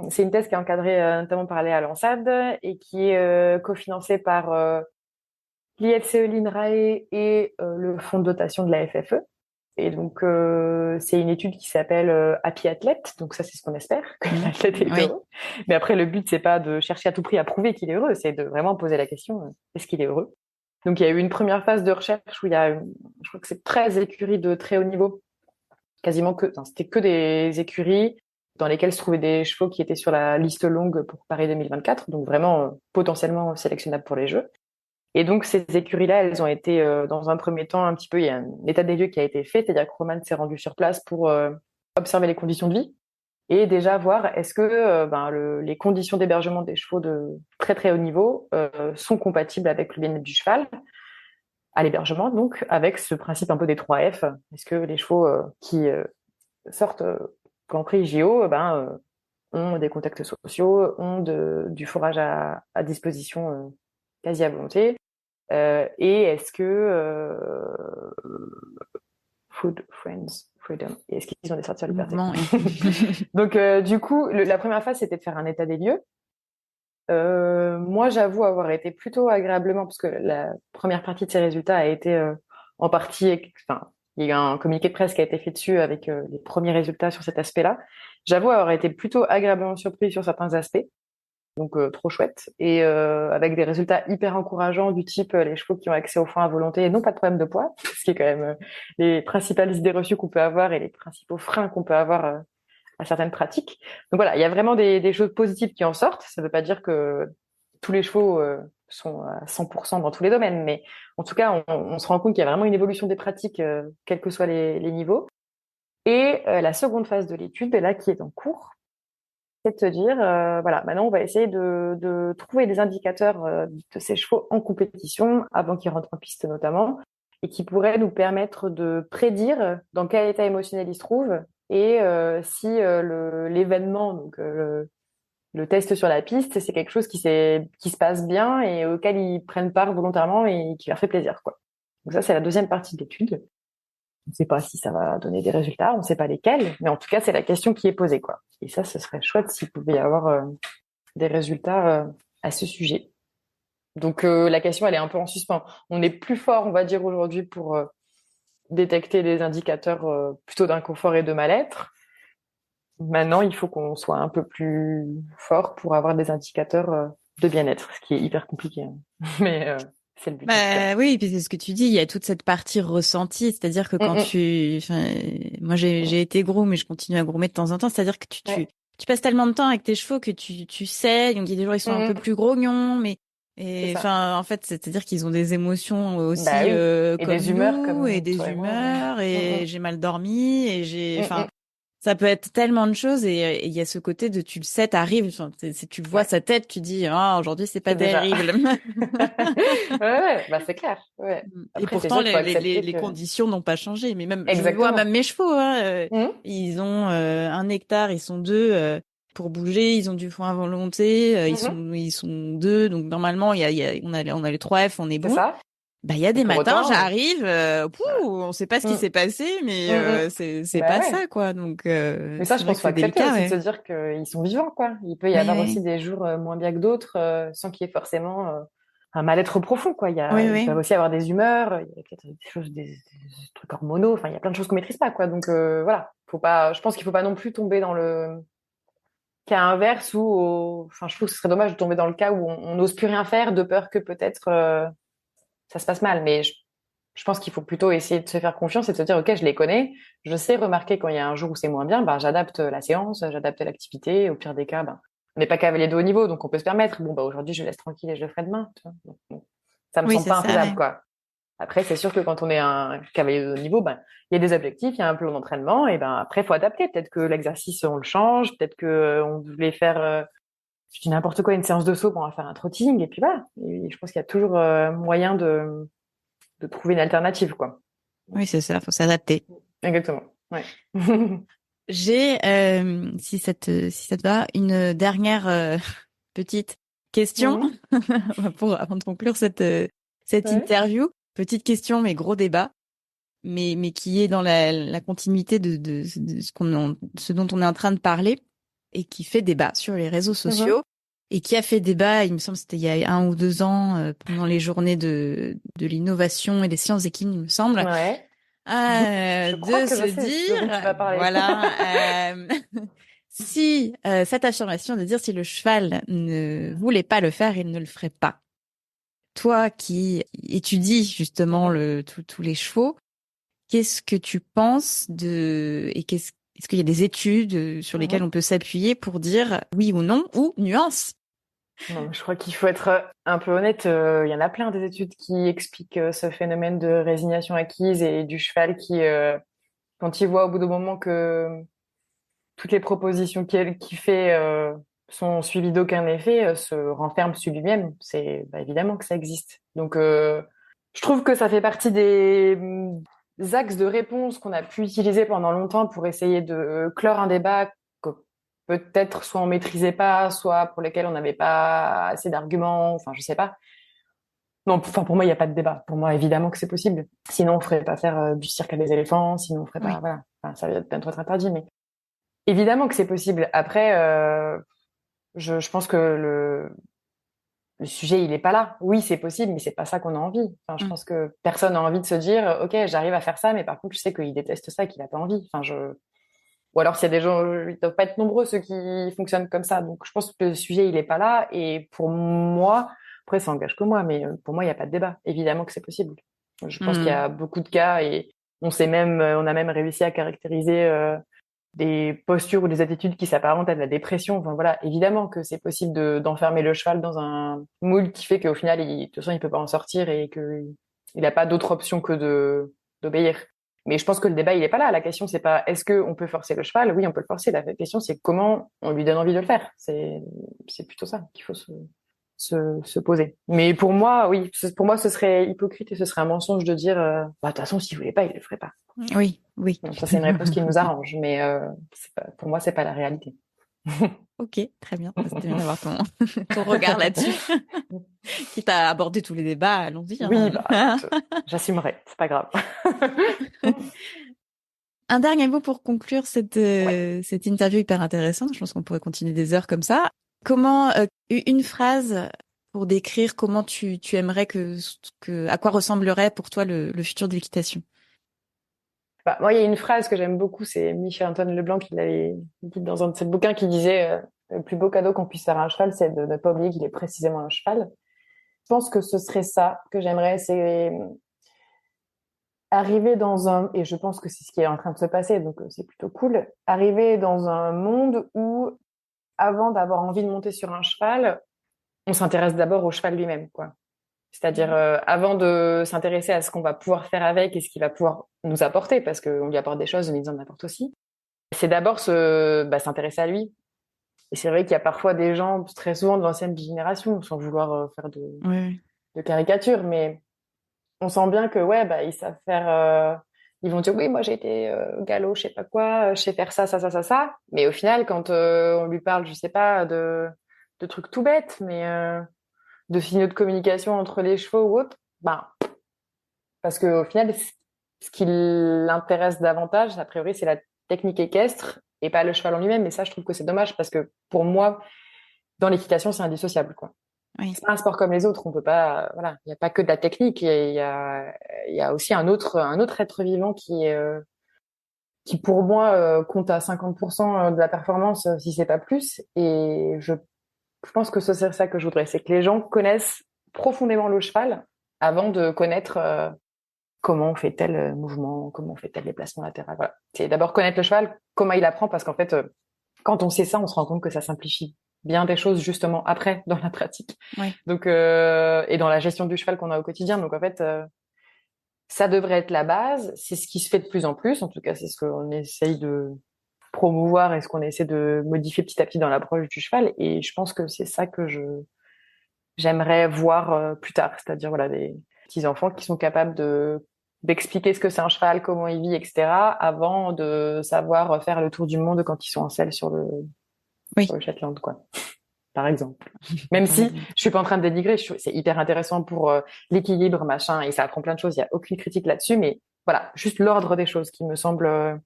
[SPEAKER 2] C'est une thèse qui est encadrée notamment par Léa Lansade et qui est cofinancée par l'IFCE, l'INRAE et le fonds de dotation de la FFE. Et donc, c'est une étude qui s'appelle Happy Athlete. Donc ça, c'est ce qu'on espère, que l'athlète est
[SPEAKER 1] Oui.
[SPEAKER 2] heureux. Mais après, le but, c'est pas de chercher à tout prix à prouver qu'il est heureux, c'est de vraiment poser la question, est-ce qu'il est heureux? Donc, il y a eu une première phase de recherche où il y a, je crois que c'est 13 écuries de très haut niveau. Quasiment c'était que des écuries dans lesquels se trouvaient des chevaux qui étaient sur la liste longue pour Paris 2024, donc vraiment potentiellement sélectionnables pour les Jeux. Et donc ces écuries-là, elles ont été dans un premier temps un petit peu, il y a un état des lieux qui a été fait, c'est-à-dire que Roman s'est rendu sur place pour observer les conditions de vie et déjà voir est-ce que les conditions d'hébergement des chevaux de très très haut niveau sont compatibles avec le bien-être du cheval à l'hébergement, donc avec ce principe un peu des 3 F. Est-ce que les chevaux qui sortent Grand Prix JO ont des contacts sociaux, ont du fourrage à disposition quasi à volonté, et est-ce que Food Friends Freedom, et est-ce qu'ils ont des sorties à liberté? Donc du coup, la première phase c'était de faire un état des lieux. Moi, j'avoue avoir été plutôt agréablement, parce que la première partie de ces résultats a été en partie, enfin, il y a eu un communiqué de presse qui a été fait dessus avec les premiers résultats sur cet aspect-là. J'avoue avoir été plutôt agréablement surpris sur certains aspects, donc trop chouette, et avec des résultats hyper encourageants du type les chevaux qui ont accès au foin à volonté et n'ont pas de problème de poids, ce qui est quand même les principales idées reçues qu'on peut avoir et les principaux freins qu'on peut avoir à certaines pratiques. Donc voilà, il y a vraiment des choses positives qui en sortent. Ça ne veut pas dire que tous les chevaux sont à 100% dans tous les domaines, mais en tout cas, on se rend compte qu'il y a vraiment une évolution des pratiques, quels que soient les niveaux. Et la seconde phase de l'étude, là, qui est en cours, c'est de se dire, voilà, maintenant on va essayer de trouver des indicateurs de ces chevaux en compétition, avant qu'ils rentrent en piste notamment, et qui pourraient nous permettre de prédire dans quel état émotionnel ils se trouvent et si l'événement, donc le test sur la piste, c'est quelque chose qui se passe bien et auquel ils prennent part volontairement et qui leur fait plaisir, quoi. Donc ça, c'est la deuxième partie de l'étude. On ne sait pas si ça va donner des résultats, on ne sait pas lesquels, mais en tout cas, c'est la question qui est posée, quoi. Et ça, ce serait chouette s'il pouvait y avoir des résultats à ce sujet. Donc la question, elle est un peu en suspens. On est plus fort, on va dire, aujourd'hui pour détecter des indicateurs plutôt d'inconfort et de mal-être. Maintenant, il faut qu'on soit un peu plus fort pour avoir des indicateurs de bien-être, ce qui est hyper compliqué, hein. Mais c'est le but.
[SPEAKER 1] Bah oui, puis c'est ce que tu dis, il y a toute cette partie ressentie, c'est-à-dire que quand moi j'ai été groom, mais je continue à groomer de temps en temps, c'est-à-dire que tu passes tellement de temps avec tes chevaux que tu sais, donc il y a des jours ils sont un peu plus grognons, mais en fait c'est-à-dire qu'ils ont des émotions aussi
[SPEAKER 2] bah oui. Et
[SPEAKER 1] comme
[SPEAKER 2] des humeurs
[SPEAKER 1] nous, et
[SPEAKER 2] comme
[SPEAKER 1] des
[SPEAKER 2] toi et moi.
[SPEAKER 1] humeurs, et j'ai mal dormi, et ça peut être tellement de choses, et il y a ce côté de tu le sais, t'arrives, tu vois sa tête, tu dis ah aujourd'hui c'est pas terrible.
[SPEAKER 2] Ouais, bah c'est clair. Ouais.
[SPEAKER 1] Et
[SPEAKER 2] Après, c'est
[SPEAKER 1] pourtant,
[SPEAKER 2] sûr qu'il faut accepter
[SPEAKER 1] les
[SPEAKER 2] que.
[SPEAKER 1] conditions n'ont pas changé. Mais même, je vois
[SPEAKER 2] Exactement.
[SPEAKER 1] même mes chevaux, hein,
[SPEAKER 2] Mhm.
[SPEAKER 1] ils ont 1 hectare, ils sont deux pour bouger, ils ont du foin à volonté,
[SPEAKER 2] Mhm.
[SPEAKER 1] ils sont deux. Donc normalement, on a les 3 F, on est
[SPEAKER 2] C'est
[SPEAKER 1] bon.
[SPEAKER 2] ça.
[SPEAKER 1] Bah il y a
[SPEAKER 2] Et
[SPEAKER 1] des
[SPEAKER 2] pour
[SPEAKER 1] matins,
[SPEAKER 2] autant,
[SPEAKER 1] j'arrive,
[SPEAKER 2] voilà.
[SPEAKER 1] on sait pas ce qui
[SPEAKER 2] Mhm.
[SPEAKER 1] s'est passé, mais
[SPEAKER 2] Mhm.
[SPEAKER 1] c'est
[SPEAKER 2] Bah
[SPEAKER 1] pas
[SPEAKER 2] ouais.
[SPEAKER 1] ça quoi. Donc
[SPEAKER 2] Mais ça,
[SPEAKER 1] c'est
[SPEAKER 2] je
[SPEAKER 1] vrai
[SPEAKER 2] pense
[SPEAKER 1] que
[SPEAKER 2] qu'il faut
[SPEAKER 1] c'est
[SPEAKER 2] accepter
[SPEAKER 1] délicat,
[SPEAKER 2] aussi de se
[SPEAKER 1] ouais.
[SPEAKER 2] dire qu'ils sont vivants, quoi. Il peut y
[SPEAKER 1] Oui,
[SPEAKER 2] avoir
[SPEAKER 1] oui,
[SPEAKER 2] aussi des jours moins bien que d'autres, sans qu'il y ait forcément un mal-être profond, quoi.
[SPEAKER 1] oui,
[SPEAKER 2] Ils peuvent
[SPEAKER 1] oui.
[SPEAKER 2] aussi avoir des humeurs, il y a peut-être des choses, des trucs hormonaux. Enfin, il y a plein de choses qu'on maîtrise pas, quoi. Donc voilà, faut pas. Je pense qu'il faut pas non plus tomber dans le cas inverse où, enfin, je trouve que ce serait dommage de tomber dans le cas où on n'ose plus rien faire de peur que peut-être ça se passe mal. Mais je pense qu'il faut plutôt essayer de se faire confiance et de se dire, OK, je les connais, je sais remarquer quand il y a un jour où c'est moins bien, ben, j'adapte la séance, j'adapte l'activité. Au pire des cas, ben, on n'est pas cavalier de haut niveau, donc on peut se permettre. Bon, bah, aujourd'hui, je laisse tranquille et je le ferai demain. Tu vois. Donc, bon, ça me
[SPEAKER 1] Oui,
[SPEAKER 2] semble
[SPEAKER 1] c'est
[SPEAKER 2] pas
[SPEAKER 1] ça,
[SPEAKER 2] infaisable,
[SPEAKER 1] ouais.
[SPEAKER 2] quoi. Après, c'est sûr que quand on est un cavalier de haut niveau, ben, il y a des objectifs, il y a un plan d'entraînement, et ben, après, faut adapter. Peut-être que l'exercice, on le change, peut-être que on voulait faire, je dis n'importe quoi, une séance de saut, on va faire un trotting, et puis voilà. Et je pense qu'il y a toujours moyen de trouver une alternative, quoi.
[SPEAKER 1] Oui, c'est ça, faut s'adapter.
[SPEAKER 2] Exactement. Ouais.
[SPEAKER 1] J'ai, si ça te va, une dernière petite question
[SPEAKER 2] Mhm.
[SPEAKER 1] avant de conclure cette
[SPEAKER 2] Ouais.
[SPEAKER 1] interview. Petite question, mais gros débat, mais qui est dans la continuité de ce dont on est en train de parler et qui fait débat sur les réseaux
[SPEAKER 2] Mhm.
[SPEAKER 1] sociaux et qui a fait débat, il me semble, que c'était il y a 1 ou 2 ans, pendant les journées de l'innovation et des sciences équines, il me semble,
[SPEAKER 2] Ouais. Je crois
[SPEAKER 1] de
[SPEAKER 2] que
[SPEAKER 1] se
[SPEAKER 2] je sais ce dont tu
[SPEAKER 1] dire,
[SPEAKER 2] vas parler.
[SPEAKER 1] voilà, si cette affirmation de dire si le cheval ne voulait pas le faire, il ne le ferait pas. Toi qui étudies justement
[SPEAKER 2] Mhm.
[SPEAKER 1] tous les chevaux, qu'est-ce que tu penses Est-ce qu'il y a des études sur lesquelles on peut s'appuyer pour dire oui ou non, ou nuance?
[SPEAKER 2] Non, je crois qu'il faut être un peu honnête. Il y en a plein des études qui expliquent ce phénomène de résignation acquise et du cheval qui, quand il voit au bout d'un moment que toutes les propositions qu'il fait sont suivies d'aucun effet, se renferme sur lui-même. C'est évidemment que ça existe. Donc, je trouve que ça fait partie des axes de réponse qu'on a pu utiliser pendant longtemps pour essayer de clore un débat que peut-être soit on maîtrisait pas, soit pour lesquels on n'avait pas assez d'arguments. Enfin, je sais pas. Non, enfin pour moi, il n'y a pas de débat. Pour moi, évidemment que c'est possible. Sinon, on ferait pas faire du cirque à des éléphants. Sinon, on ferait pas.
[SPEAKER 1] Oui.
[SPEAKER 2] Voilà. Enfin, ça va peut-être être interdit, mais évidemment que c'est possible. Après, je pense que le sujet, il est pas là. Oui, c'est possible, mais c'est pas ça qu'on a envie. Enfin, je pense que personne n'a envie de se dire, OK, j'arrive à faire ça, mais par contre, je sais qu'il déteste ça et qu'il a pas envie. Enfin, ou alors s'il y a des gens, ils doivent pas être nombreux ceux qui fonctionnent comme ça. Donc, je pense que le sujet, il est pas là. Et pour moi, après, ça engage que moi, mais pour moi, il n'y a pas de débat. Évidemment que c'est possible. Je pense qu'il y a beaucoup de cas et on a même réussi à caractériser des postures ou des attitudes qui s'apparentent à de la dépression. Enfin voilà, évidemment que c'est possible d'enfermer le cheval dans un moule qui fait qu'au final, de toute façon, il peut pas en sortir et que il a pas d'autre option que d'obéir. Mais je pense que le débat, il est pas là. La question, c'est pas est-ce que on peut forcer le cheval? Oui, on peut le forcer. La question, c'est comment on lui donne envie de le faire. C'est plutôt ça qu'il faut se poser. Mais pour moi, oui, pour moi, ce serait hypocrite et ce serait un mensonge de dire, de toute façon, s'il voulait pas, il le ferait pas.
[SPEAKER 1] Oui, oui.
[SPEAKER 2] Donc ça, c'est une réponse qui nous arrange, mais pour moi, c'est pas la réalité.
[SPEAKER 1] Ok, très bien. C'était bien d'avoir ton regard là-dessus. Quitte à aborder tous les débats, allons-y.
[SPEAKER 2] Oui,
[SPEAKER 1] Hein.
[SPEAKER 2] écoute, j'assumerai, c'est pas grave.
[SPEAKER 1] Un dernier mot pour conclure
[SPEAKER 2] Ouais.
[SPEAKER 1] cette interview hyper intéressante. Je pense qu'on pourrait continuer des heures comme ça. Comment une phrase pour décrire comment tu aimerais à quoi ressemblerait pour toi le futur de l'équitation?
[SPEAKER 2] Moi, il y a une phrase que j'aime beaucoup, c'est Michel-Antoine Leblanc qui l'avait dit dans un de ses bouquins qui disait le plus beau cadeau qu'on puisse faire à un cheval, c'est de ne pas oublier qu'il est précisément un cheval. Je pense que ce serait ça que j'aimerais, c'est arriver et je pense que c'est ce qui est en train de se passer, donc c'est plutôt cool, arriver dans un monde où, avant d'avoir envie de monter sur un cheval, on s'intéresse d'abord au cheval lui-même, quoi. C'est-à-dire avant de s'intéresser à ce qu'on va pouvoir faire avec et ce qu'il va pouvoir nous apporter, parce qu'on lui apporte des choses, mais il nous en apporte aussi. C'est d'abord s'intéresser à lui. Et c'est vrai qu'il y a parfois des gens, très souvent de l'ancienne génération, sans vouloir faire
[SPEAKER 1] Oui.
[SPEAKER 2] de caricature, mais on sent bien que ils savent faire. Ils vont dire oui, moi j'ai été au galop, je sais pas quoi, je sais faire ça, ça, ça, ça, ça. Mais au final, quand on lui parle, je sais pas, de trucs tout bêtes, mais de signaux de communication entre les chevaux ou autre, parce que au final, ce qui l'intéresse davantage, a priori, c'est la technique équestre et pas le cheval en lui-même. Et ça, je trouve que c'est dommage parce que pour moi, dans l'équitation, c'est indissociable, quoi.
[SPEAKER 1] Oui.
[SPEAKER 2] C'est pas un sport comme les autres. On peut pas, voilà, il n'y a pas que de la technique. Il y a aussi un autre être vivant qui pour moi compte à 50% de la performance, si c'est pas plus. Et je pense que ce serait ça que je voudrais, c'est que les gens connaissent profondément le cheval avant de connaître comment on fait tel mouvement, comment on fait tel déplacement latéral. Voilà. C'est d'abord connaître le cheval, comment il apprend, parce qu'en fait, quand on sait ça, on se rend compte que ça simplifie bien des choses justement après dans la pratique.
[SPEAKER 1] Oui.
[SPEAKER 2] Donc et dans la gestion du cheval qu'on a au quotidien. Donc en fait, ça devrait être la base. C'est ce qui se fait de plus en plus. En tout cas, c'est ce qu'on essaye de promouvoir et ce qu'on essaie de modifier petit à petit dans l'approche du cheval. Et je pense que c'est ça que j'aimerais voir plus tard. C'est-à-dire voilà des petits enfants qui sont capables d'expliquer ce que c'est un cheval, comment il vit, etc. avant de savoir faire le tour du monde quand ils sont en selle sur
[SPEAKER 1] Oui.
[SPEAKER 2] le Shetland, quoi. Par exemple. Même si je suis pas en train de dénigrer, c'est hyper intéressant pour l'équilibre, machin, et ça apprend plein de choses. Il y a aucune critique là-dessus, mais voilà, juste l'ordre des choses qui me semble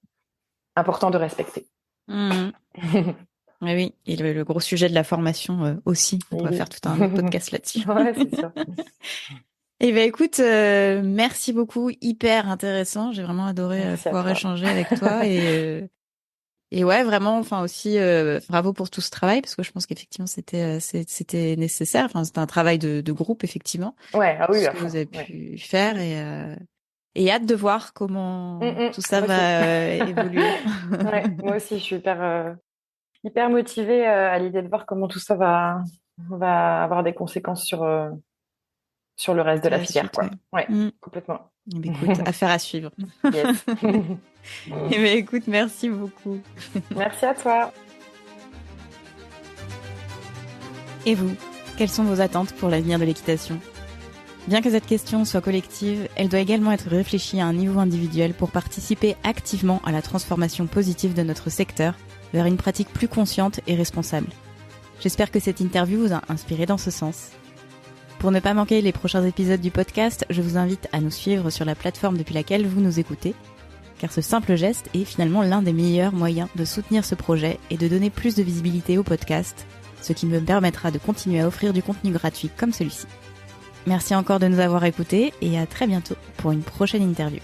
[SPEAKER 2] important de respecter.
[SPEAKER 1] Mmh. Oui, et le gros sujet de la formation aussi. On pourrait faire tout un autre podcast là-dessus.
[SPEAKER 2] Ouais, c'est sûr.
[SPEAKER 1] Eh ben écoute, merci beaucoup, hyper intéressant. J'ai vraiment adoré pouvoir échanger avec toi et ouais, vraiment, enfin aussi bravo pour tout ce travail parce que je pense qu'effectivement c'était nécessaire. Enfin, c'était un travail de groupe effectivement.
[SPEAKER 2] Ouais, ah oui,
[SPEAKER 1] Ce
[SPEAKER 2] à
[SPEAKER 1] que
[SPEAKER 2] fond.
[SPEAKER 1] vous avez pu faire Et hâte de voir comment tout ça va évoluer.
[SPEAKER 2] Ouais, moi aussi, je suis hyper motivée à l'idée de voir comment tout ça va avoir des conséquences sur le reste de la filière,
[SPEAKER 1] suite,
[SPEAKER 2] quoi. Ouais, complètement.
[SPEAKER 1] Écoute, affaire à suivre.
[SPEAKER 2] Yes.
[SPEAKER 1] Écoute, merci beaucoup.
[SPEAKER 2] Merci à toi.
[SPEAKER 1] Et vous, quelles sont vos attentes pour l'avenir de l'équitation ? Bien que cette question soit collective, elle doit également être réfléchie à un niveau individuel pour participer activement à la transformation positive de notre secteur vers une pratique plus consciente et responsable. J'espère que cette interview vous a inspiré dans ce sens. Pour ne pas manquer les prochains épisodes du podcast, je vous invite à nous suivre sur la plateforme depuis laquelle vous nous écoutez, car ce simple geste est finalement l'un des meilleurs moyens de soutenir ce projet et de donner plus de visibilité au podcast, ce qui me permettra de continuer à offrir du contenu gratuit comme celui-ci. Merci encore de nous avoir écoutés et à très bientôt pour une prochaine interview.